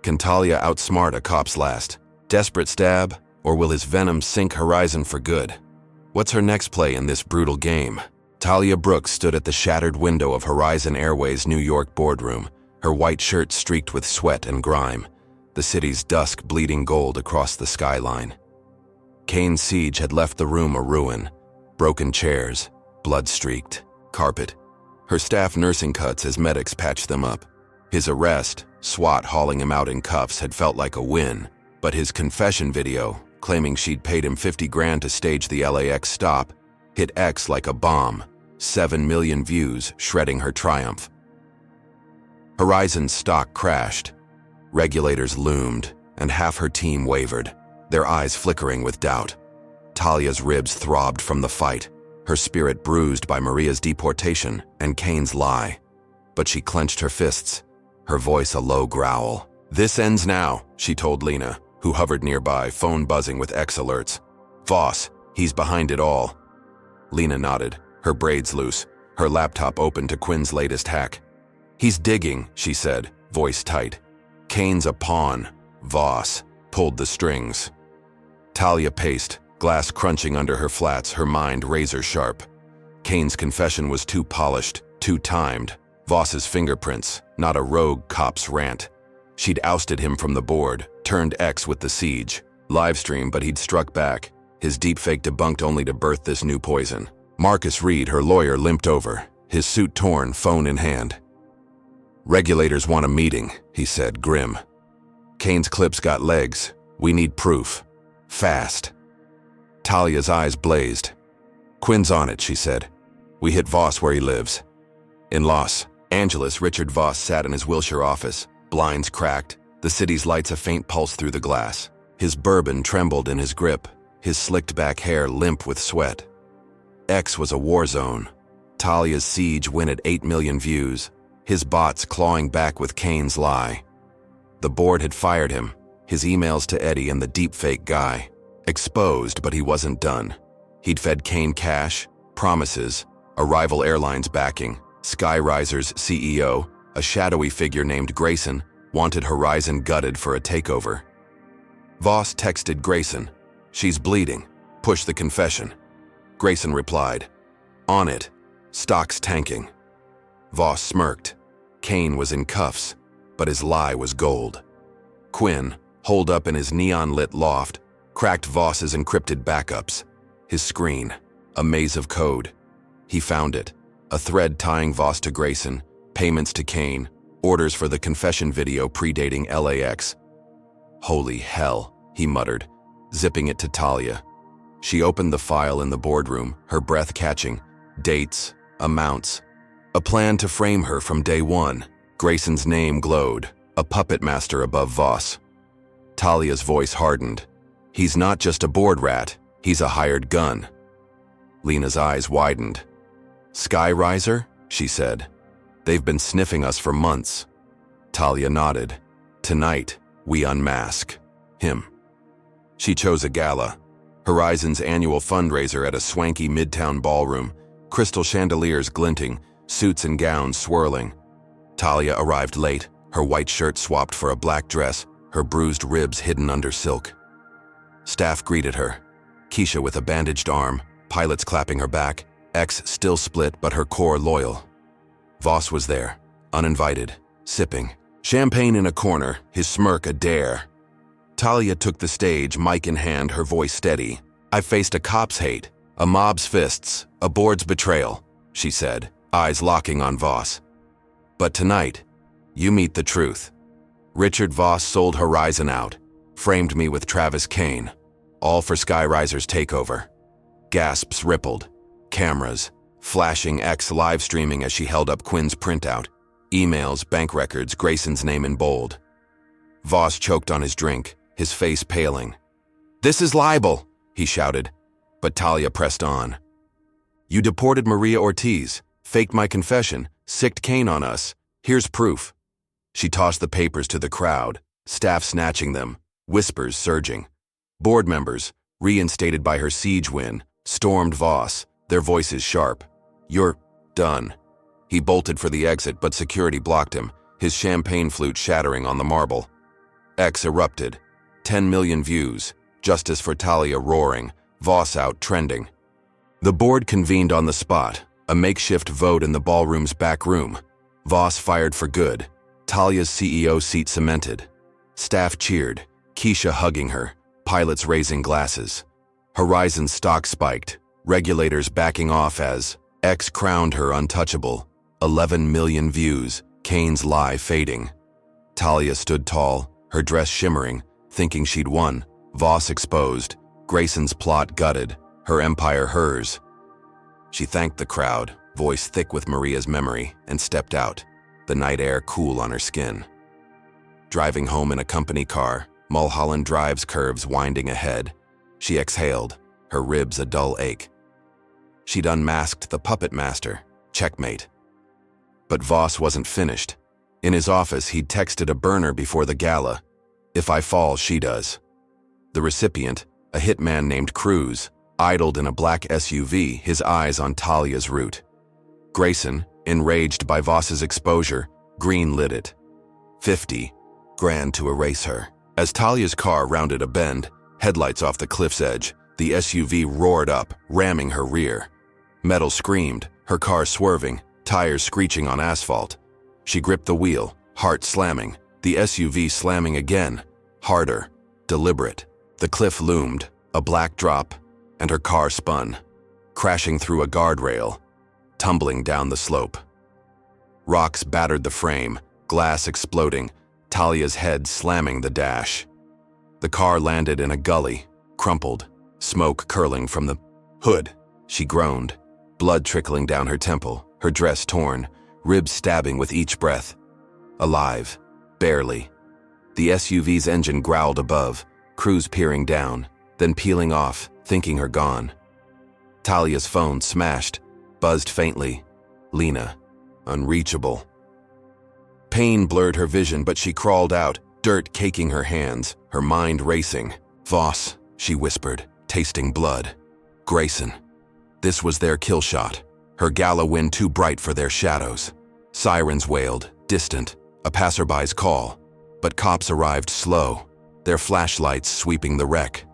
Can Talia outsmart a cop's last desperate stab, or will his venom sink Horizon for good? What's her next play in this brutal game? Talia Brooks stood at the shattered window of Horizon Airways' New York boardroom, her white shirt streaked with sweat and grime, the city's dusk bleeding gold across the skyline. Kane's siege had left the room a ruin, broken chairs, blood-streaked carpet. Her staff nursing cuts as medics patched them up. His arrest, SWAT hauling him out in cuffs, had felt like a win, but his confession video, claiming she'd paid him 50 grand to stage the LAX stop, hit X like a bomb, 7 million views shredding her triumph. Horizon's stock crashed. Regulators loomed, and half her team wavered, their eyes flickering with doubt. Talia's ribs throbbed from the fight, her spirit bruised by Maria's deportation and Kane's lie. But she clenched her fists, her voice a low growl. "This ends now," she told Lena, who hovered nearby, phone buzzing with X alerts. "Voss, he's behind it all." Lena nodded, her braids loose, her laptop open to Quinn's latest hack. "He's digging," she said, voice tight. "Kane's a pawn. Voss pulled the strings." Talia paced, glass crunching under her flats, her mind razor sharp. Kane's confession was too polished, too timed. Voss's fingerprints, not a rogue cop's rant. She'd ousted him from the board, turned X with the siege. Livestream, but he'd struck back, his deepfake debunked only to birth this new poison. Marcus Reed, her lawyer, limped over, his suit torn, phone in hand. "Regulators want a meeting," he said, grim. "Kane's clip's got legs. We need proof. Fast." Talia's eyes blazed. "Quinn's on it," she said. "We hit Voss where he lives." In Los Angeles, Richard Voss sat in his Wilshire office, blinds cracked, the city's lights a faint pulse through the glass. His bourbon trembled in his grip, his slicked-back hair limp with sweat. X was a war zone. Talia's siege win at 8 million views, his bots clawing back with Kane's lie. The board had fired him, his emails to Eddie and the deepfake guy. Exposed, but he wasn't done. He'd fed Kane cash, promises, a rival airline's backing, Skyriser's CEO, a shadowy figure named Grayson, wanted Horizon gutted for a takeover. Voss texted Grayson, "She's bleeding. Push the confession." Grayson replied, "On it. Stock's tanking." Voss smirked. Kane was in cuffs, but his lie was gold. Quinn, holed up in his neon-lit loft, cracked Voss's encrypted backups. His screen, a maze of code. He found it, a thread tying Voss to Grayson, payments to Kane, orders for the confession video predating LAX. "Holy hell," he muttered, zipping it to Talia. She opened the file in the boardroom, her breath catching. Dates, amounts. A plan to frame her from day one. Grayson's name glowed, a puppet master above Voss. Talia's voice hardened. "He's not just a board rat, He's a hired gun. Lena's eyes widened. Skyriser? She said. They've been sniffing us for months. Talia nodded. Tonight, we unmask him. She chose a gala. Horizon's annual fundraiser at a swanky midtown ballroom, crystal chandeliers glinting, suits and gowns swirling. Talia arrived late, her white shirt swapped for a black dress, her bruised ribs hidden under silk. Staff greeted her. Keisha with a bandaged arm, pilots clapping her back, X still split but her core loyal. Voss was there, uninvited, sipping. Champagne in a corner, his smirk a dare. Talia took the stage, mic in hand, her voice steady. I faced a cop's hate, a mob's fists, a board's betrayal, she said, eyes locking on Voss. But tonight, you meet the truth. Richard Voss sold Horizon out, framed me with Travis Kane, all for Skyriser's takeover. Gasps rippled. Cameras, flashing X live streaming as she held up Quinn's printout. Emails, bank records, Grayson's name in bold. Voss choked on his drink, his face paling. This is libel, he shouted, but Talia pressed on. You deported Maria Ortiz, faked my confession, sicked Kane on us. Here's proof. She tossed the papers to the crowd, staff snatching them, whispers surging. Board members, reinstated by her siege win, stormed Voss, their voices sharp. You're done. He bolted for the exit, but security blocked him, his champagne flute shattering on the marble. X erupted. 10 million views. Justice for Talia roaring. Voss out trending. The board convened on the spot, a makeshift vote in the ballroom's back room. Voss fired for good. Talia's CEO seat cemented. Staff cheered, Keisha hugging her, pilots raising glasses. Horizon's stock spiked, regulators backing off as X crowned her untouchable. 11 million views, Kane's lie fading. Talia stood tall, her dress shimmering, thinking she'd won. Voss exposed, Grayson's plot gutted, her empire hers. She thanked the crowd, voice thick with Maria's memory, and stepped out, the night air cool on her skin. Driving home in a company car, Mulholland Drive's curves winding ahead, she exhaled, her ribs a dull ache. She'd unmasked the puppet master, checkmate. But Voss wasn't finished. In his office, he'd texted a burner before the gala. If I fall, she does. The recipient, a hitman named Cruz, idled in a black SUV, his eyes on Talia's route. Grayson, enraged by Voss's exposure, green-lit it. 50 grand to erase her. As Talia's car rounded a bend, headlights off the cliff's edge, the SUV roared up, ramming her rear. Metal screamed, her car swerving, tires screeching on asphalt. She gripped the wheel, heart slamming, the SUV slamming again, harder, deliberate. The cliff loomed, a black drop, and her car spun, crashing through a guardrail, tumbling down the slope. Rocks battered the frame, glass exploding, Talia's head slamming the dash. The car landed in a gully, crumpled, smoke curling from the hood. She groaned, blood trickling down her temple, her dress torn, ribs stabbing with each breath. Alive, barely. The SUV's engine growled above, Cruz peering down, then peeling off, thinking her gone. Talia's phone smashed, buzzed faintly. Lena, unreachable. Pain blurred her vision, but she crawled out, dirt caking her hands, her mind racing. Voss, she whispered, tasting blood. Grayson. This was their kill shot. Her gala win too bright for their shadows. Sirens wailed, distant, a passerby's call. But cops arrived slow, their flashlights sweeping the wreck.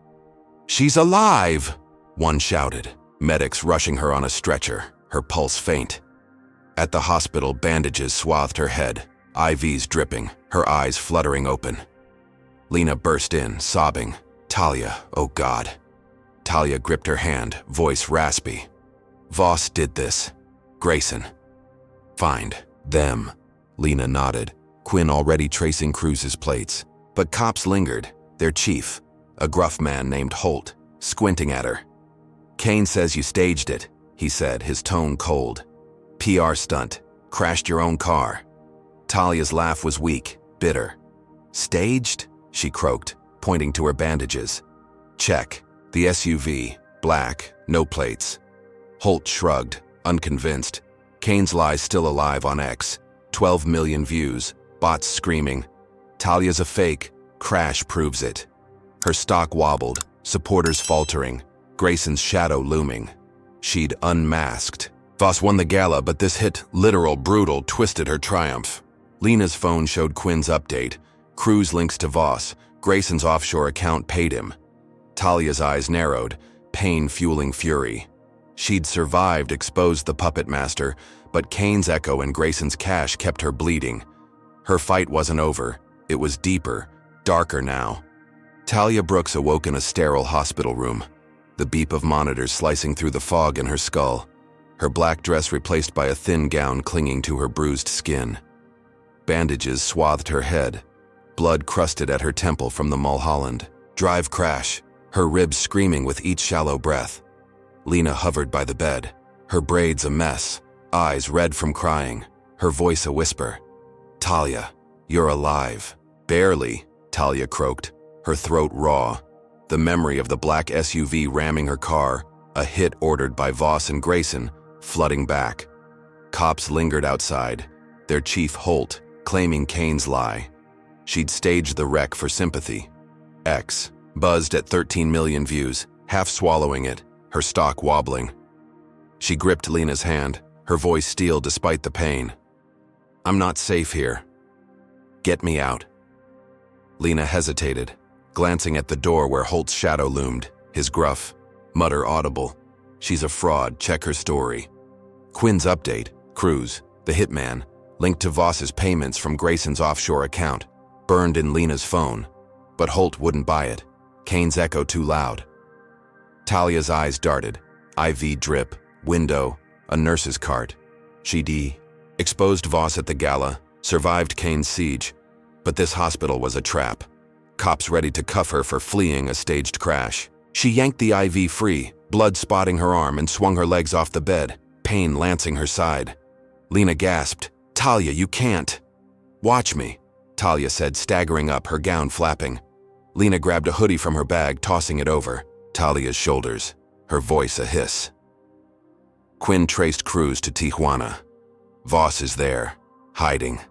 She's alive! One shouted, medics rushing her on a stretcher, her pulse faint. At the hospital, bandages swathed her head, IVs dripping, her eyes fluttering open. Lena burst in, sobbing. Talia, oh God. Talia gripped her hand, voice raspy. Voss did this. Grayson. Find them. Lena nodded, Quinn already tracing Cruz's plates. But cops lingered, their chief, a gruff man named Holt, squinting at her. Kane says you staged it, he said, his tone cold. PR stunt. Crashed your own car. Talia's laugh was weak, bitter. Staged? She croaked, pointing to her bandages. Check. The SUV, black, no plates. Holt shrugged, unconvinced. Kane's lie still alive on X. 12 million views, bots screaming. Talia's a fake, crash proves it. Her stock wobbled, supporters faltering, Grayson's shadow looming. She'd unmasked. Voss won the gala, but this hit, literal, brutal, twisted her triumph. Lena's phone showed Quinn's update. Cruise links to Voss. Grayson's offshore account paid him. Talia's eyes narrowed, pain fueling fury. She'd survived, exposed the puppet master, but Kane's echo and Grayson's cash kept her bleeding. Her fight wasn't over. It was deeper, darker now. Talia Brooks awoke in a sterile hospital room, the beep of monitors slicing through the fog in her skull, her black dress replaced by a thin gown clinging to her bruised skin. Bandages swathed her head, blood crusted at her temple from the Mulholland. Drive crash, her ribs screaming with each shallow breath. Lena hovered by the bed, her braids a mess, eyes red from crying, her voice a whisper. "Talia, you're alive." "Barely," Talia croaked, her throat raw. The memory of the black SUV ramming her car, a hit ordered by Voss and Grayson, flooding back. Cops lingered outside, their chief Holt, claiming Kane's lie. She'd staged the wreck for sympathy. X buzzed at 13 million views, half swallowing it, her stock wobbling. She gripped Lena's hand, her voice steel despite the pain. "I'm not safe here. Get me out." Lena hesitated, glancing at the door where Holt's shadow loomed, his gruff, mutter audible. "She's a fraud, check her story." Quinn's update, Cruz, the hitman, linked to Voss's payments from Grayson's offshore account, burned in Lena's phone. But Holt wouldn't buy it. Kane's echo too loud. Talia's eyes darted. IV drip, window, a nurse's cart. She'd exposed Voss at the gala, survived Kane's siege. But this hospital was a trap. Cops ready to cuff her for fleeing a staged crash. She yanked the IV free, blood spotting her arm, and swung her legs off the bed, pain lancing her side. Lena gasped. "Talia, you can't." "Watch me," Talia said, staggering up, her gown flapping. Lena grabbed a hoodie from her bag, tossing it over Talia's shoulders, her voice a hiss. Quinn traced Cruz to Tijuana. Voss is there, hiding.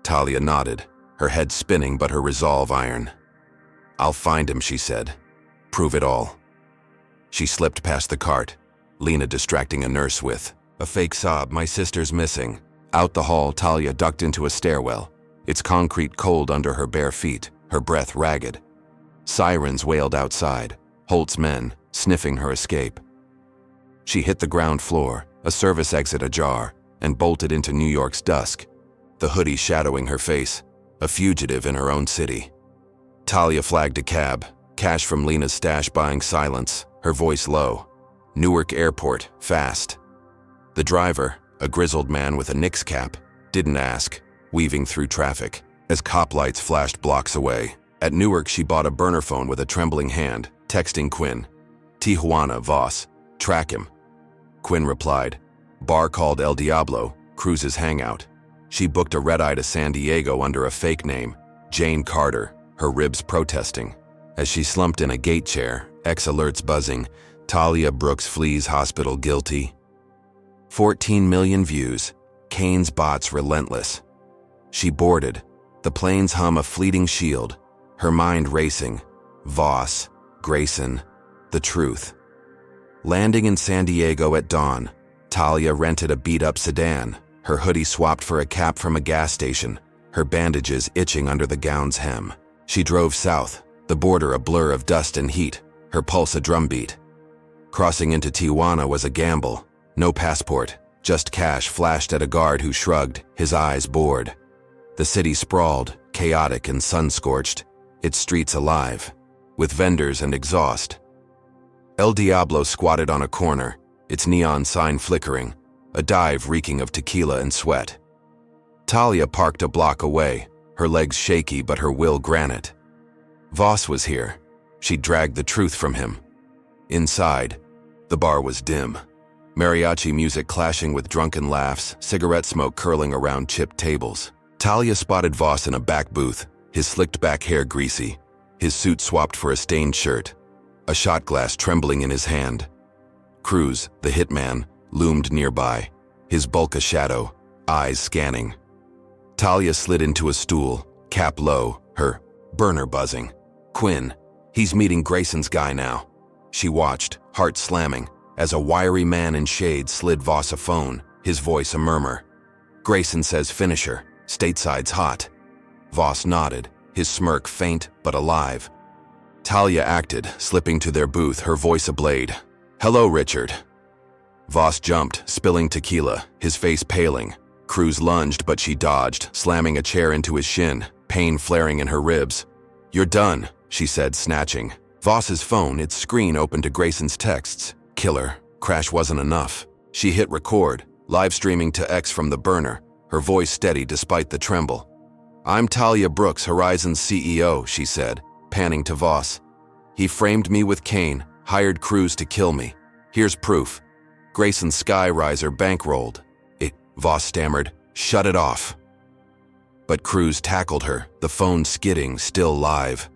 Talia nodded, her head spinning but her resolve iron. "I'll find him," she said. "Prove it all." She slipped past the cart, Lena distracting a nurse with a fake sob, "My sister's missing." Out the hall, Talia ducked into a stairwell, its concrete cold under her bare feet, her breath ragged. Sirens wailed outside, Holt's men, sniffing her escape. She hit the ground floor, a service exit ajar, and bolted into New York's dusk, the hoodie shadowing her face, a fugitive in her own city. Talia flagged a cab, cash from Lena's stash buying silence, her voice low. Newark Airport, fast. The driver, a grizzled man with a Knicks cap, didn't ask, weaving through traffic, as cop lights flashed blocks away. At Newark, she bought a burner phone with a trembling hand, texting Quinn. "Tijuana, Voss. Track him." Quinn replied. "Bar called El Diablo, Cruz's hangout." She booked a red-eye to San Diego under a fake name, Jane Carter, her ribs protesting. As she slumped in a gate chair, X alerts buzzing, Talia Brooks flees hospital guilty. 14 million views, Kane's bots relentless. She boarded, the plane's hum a fleeting shield, her mind racing. Voss, Grayson, the truth. Landing in San Diego at dawn, Talia rented a beat-up sedan, her hoodie swapped for a cap from a gas station, her bandages itching under the gown's hem. She drove south, the border a blur of dust and heat, her pulse a drumbeat. Crossing into Tijuana was a gamble. No passport, just cash flashed at a guard who shrugged, his eyes bored. The city sprawled, chaotic and sun-scorched, its streets alive, with vendors and exhaust. El Diablo squatted on a corner, its neon sign flickering, a dive reeking of tequila and sweat. Talia parked a block away, her legs shaky but her will granite. Voss was here. She'd dragged the truth from him. Inside, the bar was dim. Mariachi music clashing with drunken laughs, cigarette smoke curling around chipped tables. Talia spotted Voss in a back booth, his slicked back hair greasy, his suit swapped for a stained shirt. a shot glass trembling in his hand. Cruz, the hitman, loomed nearby, his bulk a shadow, eyes scanning. Talia slid into a stool, cap low, her burner buzzing. Quinn, he's meeting Grayson's guy now. She watched, heart slamming, as a wiry man in shades slid Voss a phone, his voice a murmur. Grayson says finish her, stateside's hot. Voss nodded, his smirk faint but alive. Talia acted, slipping to their booth, her voice ablade. Hello, Richard. Voss jumped, spilling tequila, his face paling. Cruz lunged, but she dodged, slamming a chair into his shin, pain flaring in her ribs. You're done, she said, snatching. Voss's phone, its screen open to Grayson's texts. Killer. Crash wasn't enough. She hit record, live streaming to X from the burner, her voice steady despite the tremble. I'm Talia Brooks, Horizon's CEO, she said, panning to Voss. He framed me with Kane, hired Cruz to kill me. Here's proof. Grayson's Skyriser bankrolled. Voss stammered, shut it off. But Cruz tackled her, the phone skidding, still live.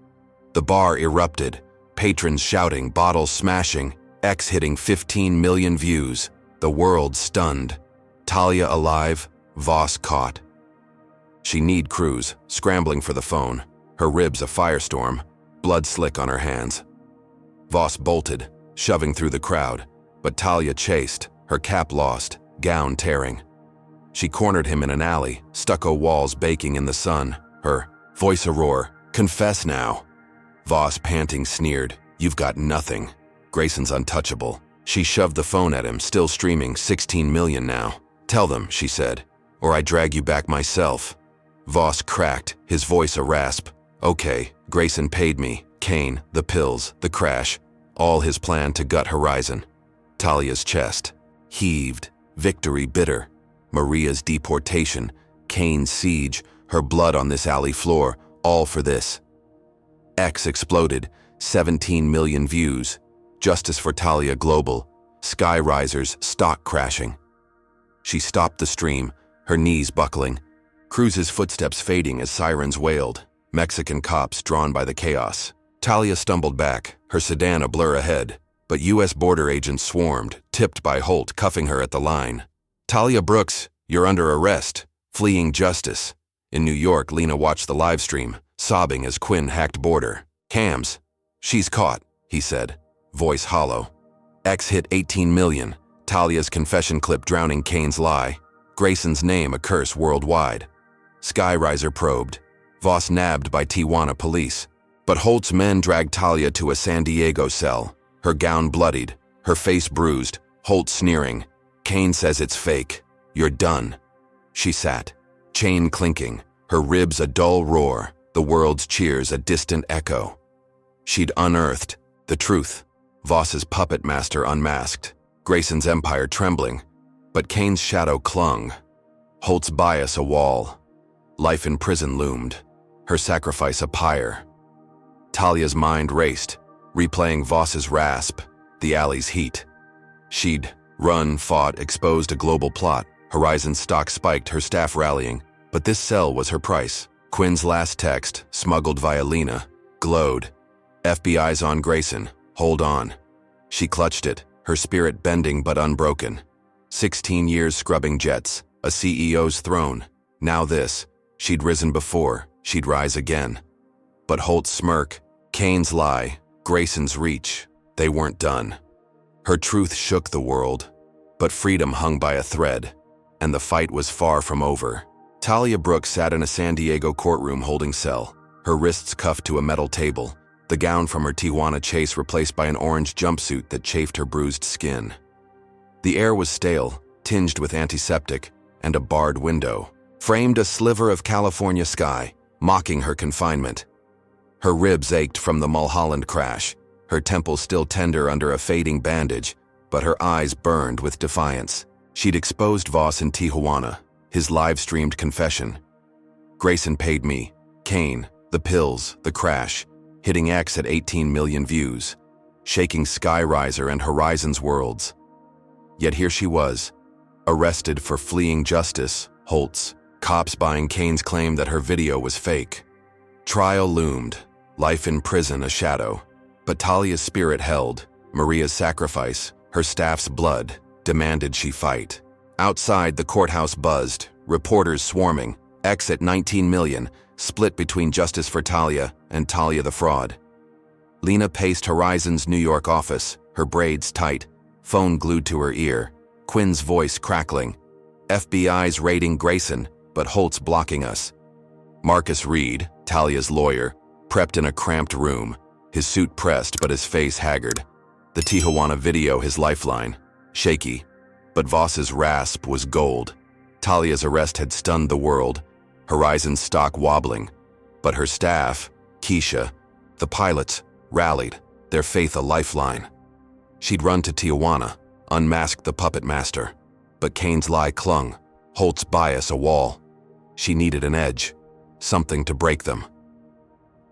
The bar erupted, patrons shouting, bottles smashing, X hitting 15 million views, the world stunned. Talia alive, Voss caught. She kneed Cruz, scrambling for the phone, her ribs a firestorm, blood slick on her hands. Voss bolted, shoving through the crowd, but Talia chased, her cap lost, gown tearing. She cornered him in an alley, stucco walls baking in the sun, her voice a roar, confess now. Voss, panting, sneered, you've got nothing. Grayson's untouchable. She shoved the phone at him, still streaming, 16 million now. Tell them, she said, or I drag you back myself. Voss cracked, his voice a rasp. Okay, Grayson paid me, Kane, the pills, the crash, all his plan to gut Horizon. Talia's chest heaved, victory bitter. Maria's deportation, Kane's siege, her blood on this alley floor, all for this. X exploded, 17 million views. Justice for Talia global, Skyriser's stock crashing. She stopped the stream, her knees buckling. Cruz's footsteps fading as sirens wailed, Mexican cops drawn by the chaos. Talia stumbled back, her sedan a blur ahead, but U.S. border agents swarmed, tipped by Holt cuffing her at the line. Talia Brooks, you're under arrest, fleeing justice. In New York, Lena watched the live stream, sobbing as Quinn hacked border. Cams. She's caught, he said, voice hollow. X hit 18 million, Talia's confession clip drowning Kane's lie. Grayson's name a curse worldwide. Skyriser probed. Voss nabbed by Tijuana police. But Holt's men dragged Talia to a San Diego cell, her gown bloodied, her face bruised, Holt sneering. Kane says it's fake. You're done. She sat, chain clinking, her ribs a dull roar, the world's cheers a distant echo. She'd unearthed the truth. Voss's puppet master unmasked, Grayson's empire trembling, but Kane's shadow clung. Holt's bias a wall. Life in prison loomed, her sacrifice a pyre. Talia's mind raced, replaying Voss's rasp, the alley's heat. She'd run, fought, exposed a global plot. Horizon's stock spiked, her staff rallying. But this cell was her price. Quinn's last text, smuggled via Lena, glowed. FBI's on Grayson. Hold on. She clutched it, her spirit bending but unbroken. 16 years scrubbing jets, a CEO's throne. Now this. She'd risen before, she'd rise again. But Holt's smirk, Kane's lie, Grayson's reach, they weren't done. Her truth shook the world, but freedom hung by a thread, and the fight was far from over. Talia Brooks sat in a San Diego courtroom holding cell, her wrists cuffed to a metal table, the gown from her Tijuana chase replaced by an orange jumpsuit that chafed her bruised skin. The air was stale, tinged with antiseptic, and a barred window framed a sliver of California sky, mocking her confinement. Her ribs ached from the Mulholland crash, her temples still tender under a fading bandage, but her eyes burned with defiance. She'd exposed Voss in Tijuana, his live-streamed confession. Grayson paid me, Kane, the pills, the crash, hitting X at 18 million views, shaking Skyriser and Horizon's worlds. Yet here she was, arrested for fleeing justice, Holtz, cops buying Kane's claim that her video was fake. Trial loomed, life in prison a shadow. But Talia's spirit held. Maria's sacrifice, her staff's blood, demanded she fight. Outside, the courthouse buzzed, reporters swarming. X at 19 million, split between justice for Talia and Talia the fraud. Lena paced Horizon's New York office, her braids tight, phone glued to her ear, Quinn's voice crackling. FBI's raiding Grayson, but Holt's blocking us. Marcus Reed, Talia's lawyer, prepped in a cramped room, his suit pressed but his face haggard. The Tijuana video his lifeline, shaky, but Voss's rasp was gold. Talia's arrest had stunned the world, Horizon's stock wobbling, but her staff, Keisha, the pilots, rallied, their faith a lifeline. She'd run to Tijuana, unmasked the puppet master, but Kane's lie clung, Holt's bias a wall. She needed an edge, something to break them.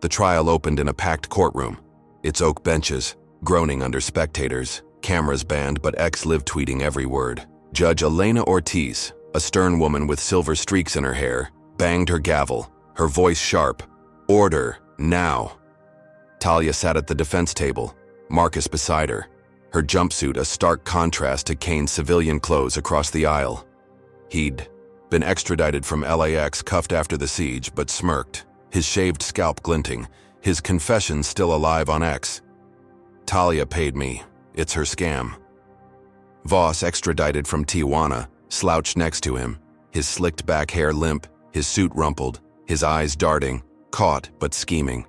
The trial opened in a packed courtroom, its oak benches, groaning under spectators, cameras banned but X live tweeting every word. Judge Elena Ortiz, a stern woman with silver streaks in her hair, banged her gavel, her voice sharp. Order, now. Talia sat at the defense table, Marcus beside her, her jumpsuit a stark contrast to Kane's civilian clothes across the aisle. He'd been extradited from LAX, cuffed after the siege, but smirked, his shaved scalp glinting, his confession still alive on X. Talia paid me. It's her scam. Voss, extradited from Tijuana, slouched next to him, his slicked back hair limp, his suit rumpled, his eyes darting, caught but scheming.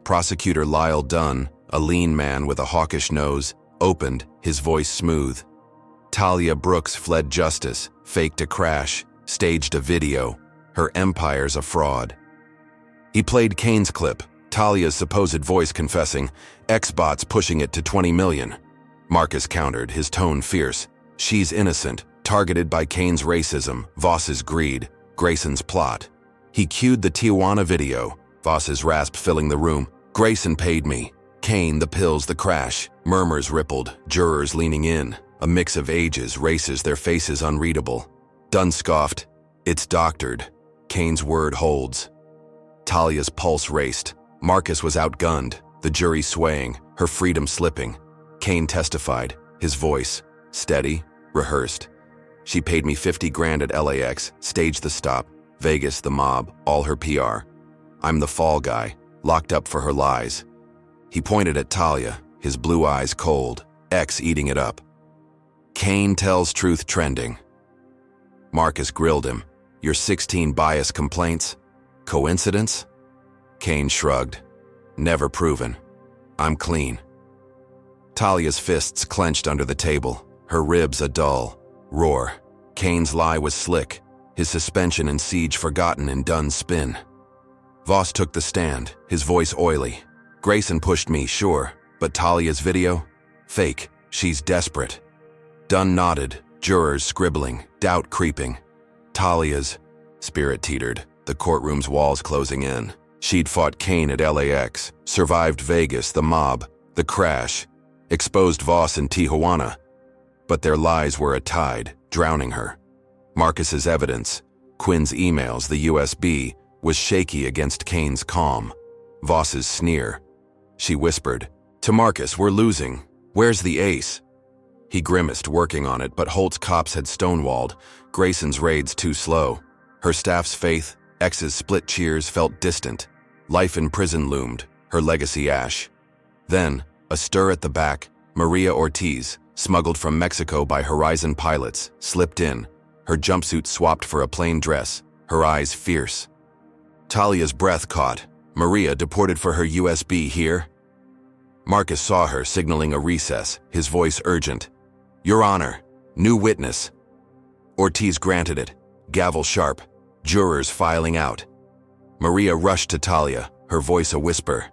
Prosecutor Lyle Dunn, a lean man with a hawkish nose, opened, his voice smooth. Talia Brooks fled justice, faked a crash, staged a video. Her empire's a fraud. He played Kane's clip, Talia's supposed voice confessing, X-bots pushing it to 20 million. Marcus countered, his tone fierce. She's innocent, targeted by Kane's racism, Voss's greed, Grayson's plot. He cued the Tijuana video, Voss's rasp filling the room. Grayson paid me. Kane, the pills, the crash. Murmurs rippled, jurors leaning in. A mix of ages, races, their faces unreadable. Dunn scoffed. It's doctored. Kane's word holds. Talia's pulse raced. Marcus was outgunned, the jury swaying, her freedom slipping. Kane testified, his voice, steady, rehearsed. She paid me 50 grand at LAX, staged the stop, Vegas, the mob, all her PR. I'm the fall guy, locked up for her lies. He pointed at Talia, his blue eyes cold, X eating it up. Kane tells truth trending. Marcus grilled him. Your 16 bias complaints? Coincidence? Kane shrugged. Never proven. I'm clean. Talia's fists clenched under the table, her ribs a dull roar. Kane's lie was slick, his suspension and siege forgotten in Dunn's spin. Voss took the stand, his voice oily. Grayson pushed me, sure, but Talia's video? Fake. She's desperate. Dunn nodded, jurors scribbling, doubt creeping. Talia's spirit teetered, the courtroom's walls closing in. She'd fought Kane at LAX, survived Vegas, the mob, the crash, exposed Voss in Tijuana. But their lies were a tide, drowning her. Marcus's evidence, Quinn's emails, the USB, was shaky against Kane's calm. Voss's sneer. She whispered, to Marcus, we're losing. Where's the ace? He grimaced, working on it, but Holt's cops had stonewalled. Grayson's raids too slow. Her staff's faith, X's split cheers felt distant. Life in prison loomed, her legacy ash. Then, a stir at the back, Maria Ortiz, smuggled from Mexico by Horizon pilots, slipped in, her jumpsuit swapped for a plain dress, her eyes fierce. Talia's breath caught. Maria deported for her USB here? Marcus saw her, signaling a recess, his voice urgent. Your Honor, new witness. Ortiz granted it, gavel sharp, jurors filing out. Maria rushed to Talia, her voice a whisper.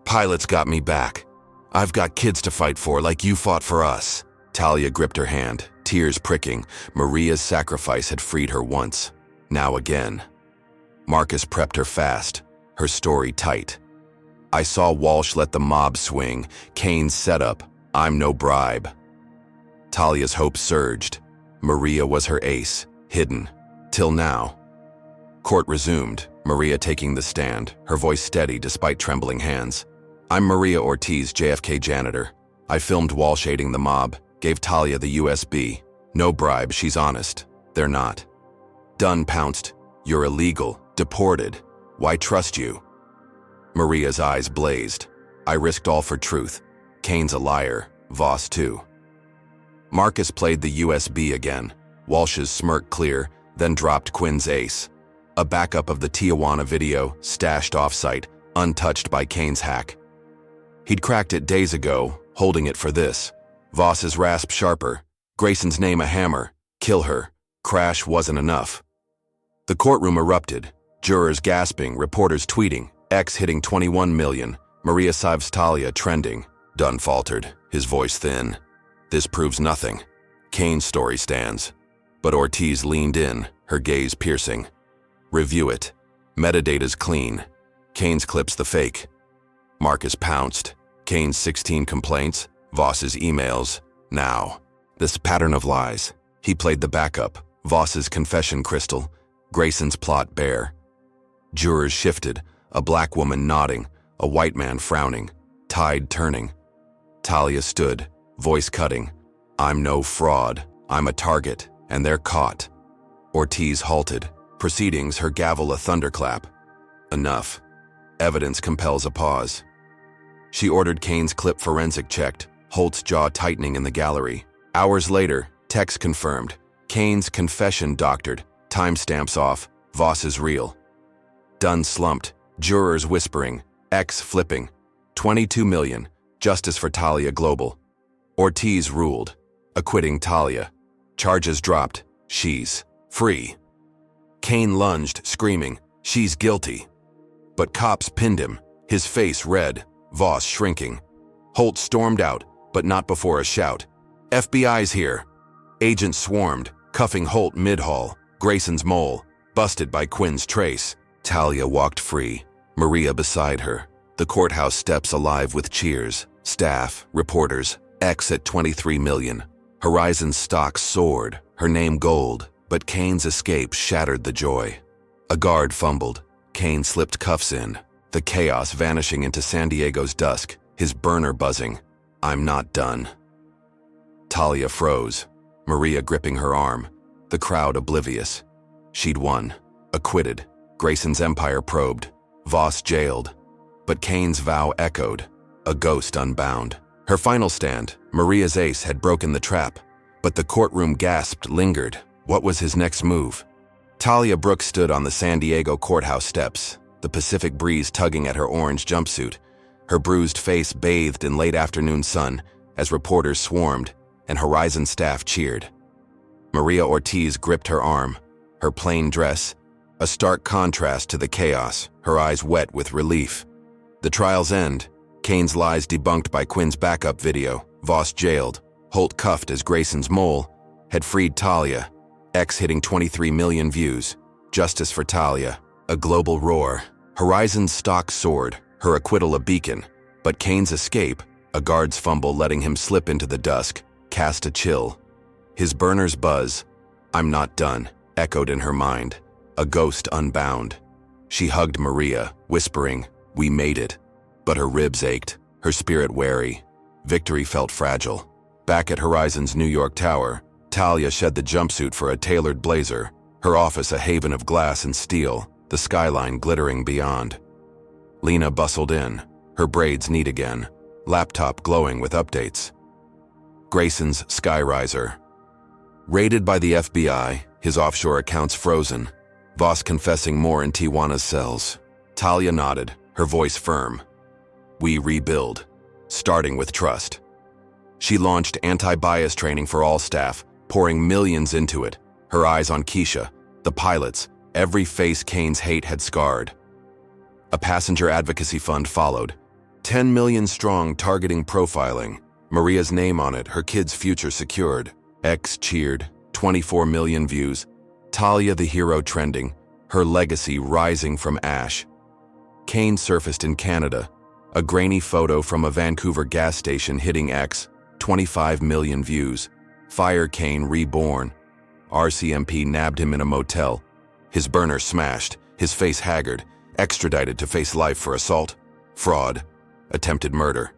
Pilots got me back. I've got kids to fight for like you fought for us. Talia gripped her hand, tears pricking. Maria's sacrifice had freed her once, now again. Marcus prepped her fast, her story tight. I saw Walsh let the mob swing, Kane's setup, I'm no bribe. Talia's hope surged. Maria was her ace, hidden, till now. Court resumed, Maria taking the stand, her voice steady despite trembling hands. I'm Maria Ortiz, JFK janitor. I filmed Walsh aiding the mob, gave Talia the USB. No bribe, she's honest. They're not. Dunn pounced. You're illegal, deported. Why trust you? Maria's eyes blazed. I risked all for truth. Kane's a liar. Voss too. Marcus played the USB again. Walsh's smirk clear, then dropped Quinn's ace. A backup of the Tijuana video, stashed off-site, untouched by Kane's hack. He'd cracked it days ago, holding it for this. Voss's rasp sharper. Grayson's name a hammer. Kill her. Crash wasn't enough. The courtroom erupted. Jurors gasping, reporters tweeting. X hitting 21 million. Maria Saves Talia trending. Dunn faltered, his voice thin. This proves nothing. Kane's story stands. But Ortiz leaned in, her gaze piercing. Review it. Metadata's clean. Kane's clip's the fake. Marcus pounced. Kane's 16 complaints. Voss's emails. Now. This pattern of lies. He played the backup. Voss's confession crystal. Grayson's plot bare. Jurors shifted. A black woman nodding. A white man frowning. Tide turning. Talia stood, voice cutting. I'm no fraud. I'm a target, and they're caught. Ortiz halted. Proceedings, her gavel a thunderclap. Enough. Evidence compels a pause. She ordered Kane's clip forensic checked, Holt's jaw tightening in the gallery. Hours later, text confirmed. Kane's confession doctored, timestamps off, Voss is real. Dunn slumped, jurors whispering, X flipping. 22 million, justice for Talia global. Ortiz ruled, acquitting Talia. Charges dropped, she's free. Kane lunged, screaming, she's guilty. But cops pinned him, his face red, Voss shrinking. Holt stormed out, but not before a shout. FBI's here. Agents swarmed, cuffing Holt mid-hall, Grayson's mole, busted by Quinn's trace. Talia walked free, Maria beside her. The courthouse steps alive with cheers, staff, reporters, X at 23 million. Horizon's stock soared, her name gold, but Kane's escape shattered the joy. A guard fumbled. Kane slipped cuffs in, the chaos vanishing into San Diego's dusk, his burner buzzing. I'm not done. Talia froze, Maria gripping her arm, the crowd oblivious. She'd won, acquitted, Grayson's empire probed, Voss jailed. But Kane's vow echoed, a ghost unbound. Her final stand, Maria's ace had broken the trap, but the courtroom gasped, lingered. What was his next move? Talia Brooks stood on the San Diego courthouse steps, the Pacific breeze tugging at her orange jumpsuit, her bruised face bathed in late afternoon sun as reporters swarmed and Horizon staff cheered. Maria Ortiz gripped her arm, her plain dress, a stark contrast to the chaos, her eyes wet with relief. The trial's end, Kane's lies debunked by Quinn's backup video, Voss jailed, Holt cuffed as Grayson's mole, had freed Talia, X hitting 23 million views, justice for Talia, a global roar. Horizon's stock soared, her acquittal a beacon, but Kane's escape, a guard's fumble letting him slip into the dusk, cast a chill. His burner's buzz, I'm not done, echoed in her mind, a ghost unbound. She hugged Maria, whispering, we made it. But her ribs ached, her spirit wary. Victory felt fragile. Back at Horizon's New York tower, Talia shed the jumpsuit for a tailored blazer, her office a haven of glass and steel, the skyline glittering beyond. Lena bustled in, her braids neat again, laptop glowing with updates. Grayson's Skyriser. Raided by the FBI, his offshore accounts frozen, Voss confessing more in Tijuana's cells. Talia nodded, her voice firm. We rebuild, starting with trust. She launched anti-bias training for all staff, pouring millions into it, her eyes on Keisha, the pilots, every face Kane's hate had scarred. A passenger advocacy fund followed, 10 million strong targeting profiling, Maria's name on it, her kids' future secured. X cheered, 24 million views, Talia the hero trending, her legacy rising from ash. Kane surfaced in Canada, a grainy photo from a Vancouver gas station hitting X, 25 million views. Fire Kane reborn. RCMP nabbed him in a motel. His burner smashed, his face haggard, extradited to face life for assault. Fraud. attempted murder.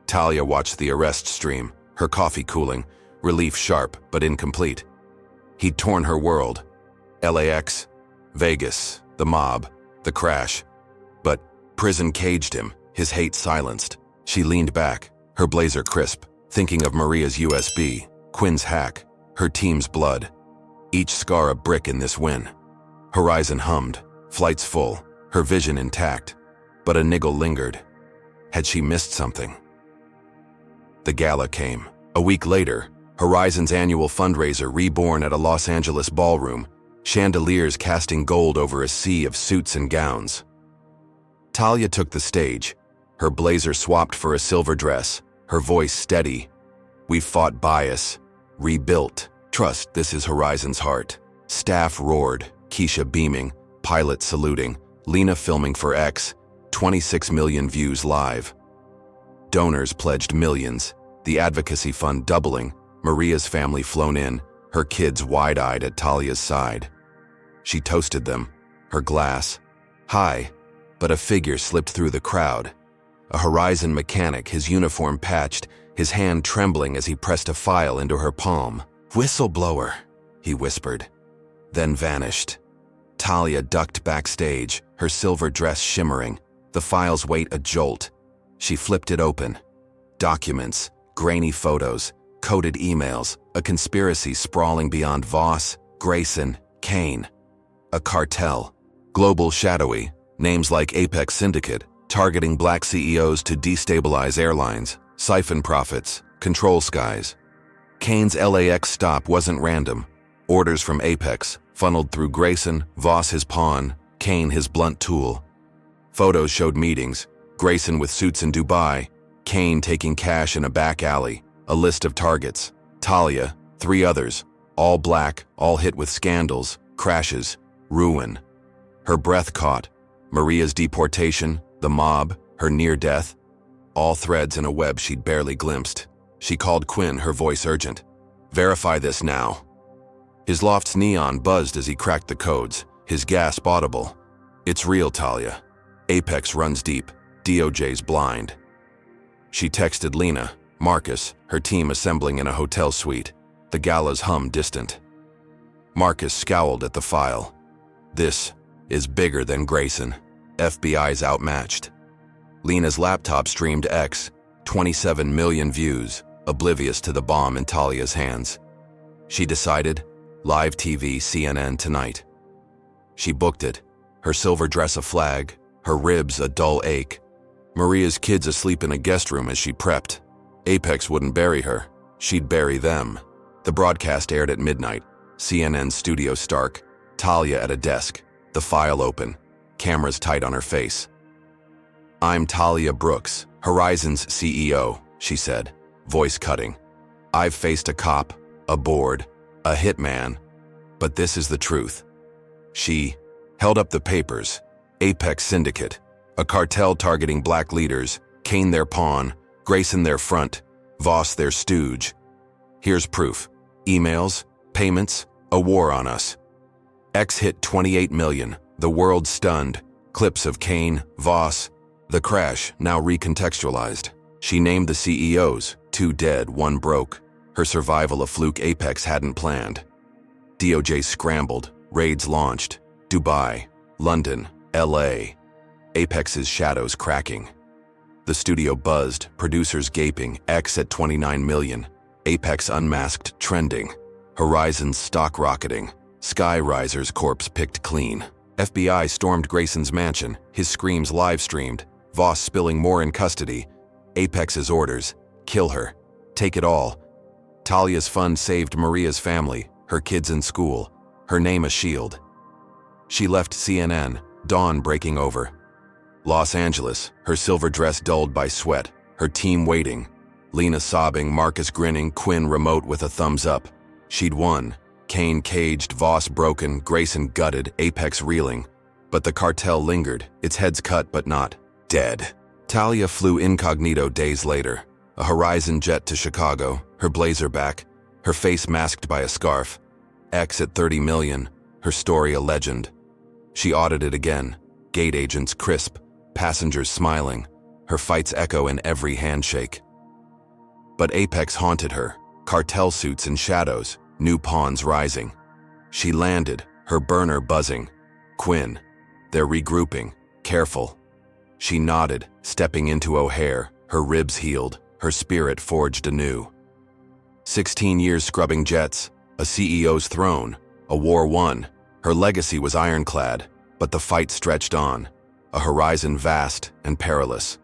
Talia watched the arrest stream, her coffee cooling, relief sharp but incomplete. He'd torn her world. LAX, Vegas, the mob, the crash. But prison caged him, his hate silenced. She leaned back, her blazer crisp, thinking of Maria's USB, Quinn's hack, her team's blood. Each scar a brick in this win. Horizon hummed, flights full, her vision intact. But a niggle lingered. Had she missed something? The gala came. A week later, Horizon's annual fundraiser reborn at a Los Angeles ballroom, chandeliers casting gold over a sea of suits and gowns. Talia took the stage, her blazer swapped for a silver dress, her voice steady. "We've fought bias, rebuilt. Trust, this is Horizon's heart." Staff roared, Keisha beaming, pilot saluting, Lena filming for X, 26 million views live. Donors pledged millions, the advocacy fund doubling, Maria's family flown in, her kids wide-eyed at Talia's side. She toasted them, her glass high, but a figure slipped through the crowd. A Horizon mechanic, his uniform patched, his hand trembling as he pressed a file into her palm. "Whistleblower," he whispered, then vanished. Talia ducked backstage, her silver dress shimmering, the file's weight a jolt. She flipped it open. Documents, grainy photos, coded emails, a conspiracy sprawling beyond Voss, Grayson, Kane. A cartel, global shadowy, names like Apex Syndicate, targeting black CEOs to destabilize airlines, siphon profits, control skies. Kane's LAX stop wasn't random. Orders from Apex, funneled through Grayson, Voss his pawn, Kane his blunt tool. Photos showed meetings, Grayson with suits in Dubai, Kane taking cash in a back alley, a list of targets. Talia, 3 others, all black, all hit with scandals, crashes, ruin. Her breath caught. Maria's deportation, the mob, her near death. All threads in a web she'd barely glimpsed. She called Quinn, her voice urgent. "Verify this now." His loft's neon buzzed as he cracked the codes, his gasp audible. "It's real, Talia. Apex runs deep. DOJ's blind." She texted Lena, Marcus, her team assembling in a hotel suite. The gala's hum distant. Marcus scowled at the file. "This is bigger than Grayson. FBI's outmatched." Lena's laptop streamed X, 27 million views, oblivious to the bomb in Talia's hands. She decided, live TV, CNN tonight. She booked it, her silver dress a flag, her ribs a dull ache. Maria's kids asleep in a guest room as she prepped. Apex wouldn't bury her, she'd bury them. The broadcast aired at midnight, CNN studio stark, Talia at a desk, the file open, cameras tight on her face. "I'm Talia Brooks, Horizon's CEO," she said, voice cutting. "I've faced a cop, a board, a hitman, but this is the truth." She held up the papers. Apex Syndicate, a cartel targeting black leaders, Kane their pawn, Grayson their front, Voss their stooge. "Here's proof. Emails, payments, a war on us." X hit 28 million, the world stunned. Clips of Kane, Voss, the crash now recontextualized. She named the CEOs, 2 dead, 1 broke. Her survival a fluke Apex hadn't planned. DOJ scrambled, raids launched. Dubai, London, LA. Apex's shadows cracking. The studio buzzed, producers gaping, X at 29 million. Apex unmasked trending. Horizon's stock rocketing. Skyriser's corpse picked clean. FBI stormed Grayson's mansion, his screams live-streamed. Voss spilling more in custody. Apex's orders, kill her, take it all. Talia's fund saved Maria's family, her kids in school, her name a shield. She left CNN, dawn breaking over. Los Angeles, her silver dress dulled by sweat, her team waiting. Lena sobbing, Marcus grinning, Quinn remote with a thumbs up. She'd won. Kane caged, Voss broken, Grayson gutted, Apex reeling. But the cartel lingered, its heads cut but not dead. Talia flew incognito days later, a Horizon jet to Chicago, her blazer back, her face masked by a scarf. X at 30 million, her story a legend. She audited again, gate agents crisp, passengers smiling. her fights echo in every handshake. But Apex haunted her, cartel suits and shadows, new pawns rising. She landed, her burner buzzing. Quinn. They're regrouping, careful. She nodded, stepping into O'Hare, her ribs healed, her spirit forged anew. 16 years scrubbing jets, a CEO's throne, a war won. Her legacy was ironclad, but the fight stretched on, a horizon vast and perilous.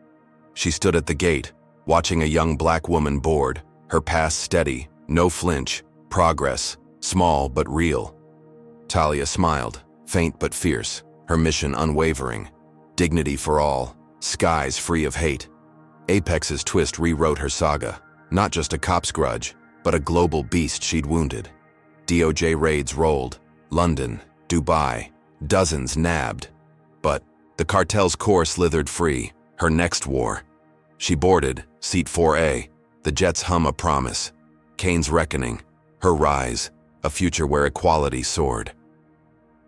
She stood at the gate, watching a young black woman board, her pass steady, no flinch, progress, small but real. Talia smiled, faint but fierce, her mission unwavering. Dignity for all, skies free of hate. Apex's twist rewrote her saga, not just a cop's grudge, but a global beast she'd wounded. DOJ raids rolled, London, Dubai, dozens nabbed. But the cartel's core slithered free, her next war. She boarded, seat 4A, the jet's hum a promise. Kane's reckoning, her rise, a future where equality soared.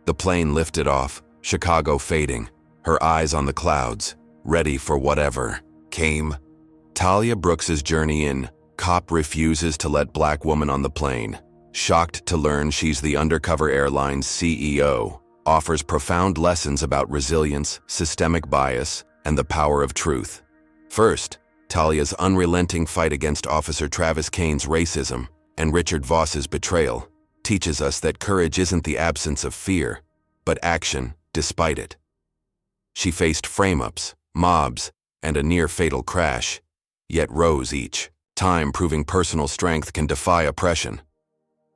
The plane lifted off, Chicago fading, her eyes on the clouds, ready for whatever came. Talia Brooks's journey in Cop refuses to let black woman on the plane. Shocked to learn she's the Undercover Airline's CEO, offers profound lessons about resilience, systemic bias, and the power of truth. First, Talia's unrelenting fight against Officer Travis Kane's racism and Richard Voss's betrayal teaches us that courage isn't the absence of fear, but action despite it. She faced frame-ups, mobs, and a near-fatal crash, yet rose each time, proving personal strength can defy oppression.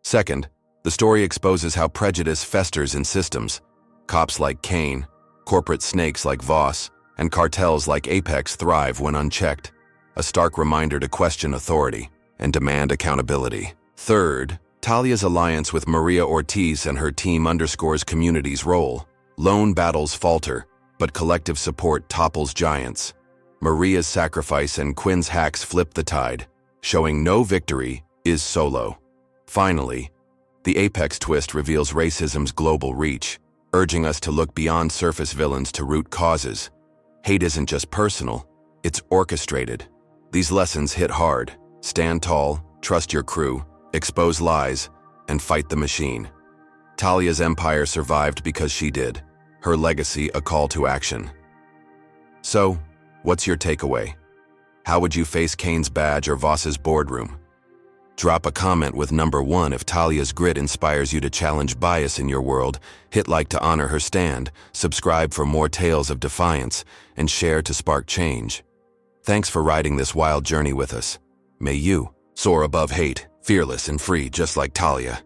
Second, the story exposes how prejudice festers in systems. Cops like Kane, corporate snakes like Voss, and cartels like Apex thrive when unchecked, a stark reminder to question authority and demand accountability. Third, Talia's alliance with Maria Ortiz and her team underscores community's role. Lone battles falter, but collective support topples giants. Maria's sacrifice and Quinn's hacks flip the tide, showing no victory is solo. Finally, the Apex twist reveals racism's global reach, urging us to look beyond surface villains to root causes. Hate isn't just personal, it's orchestrated. These lessons hit hard. Stand tall, trust your crew, expose lies, and fight the machine. Talia's empire survived because she did. Her legacy a call to action. So, what's your takeaway? How would you face Kane's badge or Voss's boardroom? Drop a comment with number 1 if Talia's grit inspires you to challenge bias in your world. Hit like to honor her stand, subscribe for more tales of defiance, and share to spark change. Thanks for riding this wild journey with us. May you soar above hate, fearless and free just like Talia.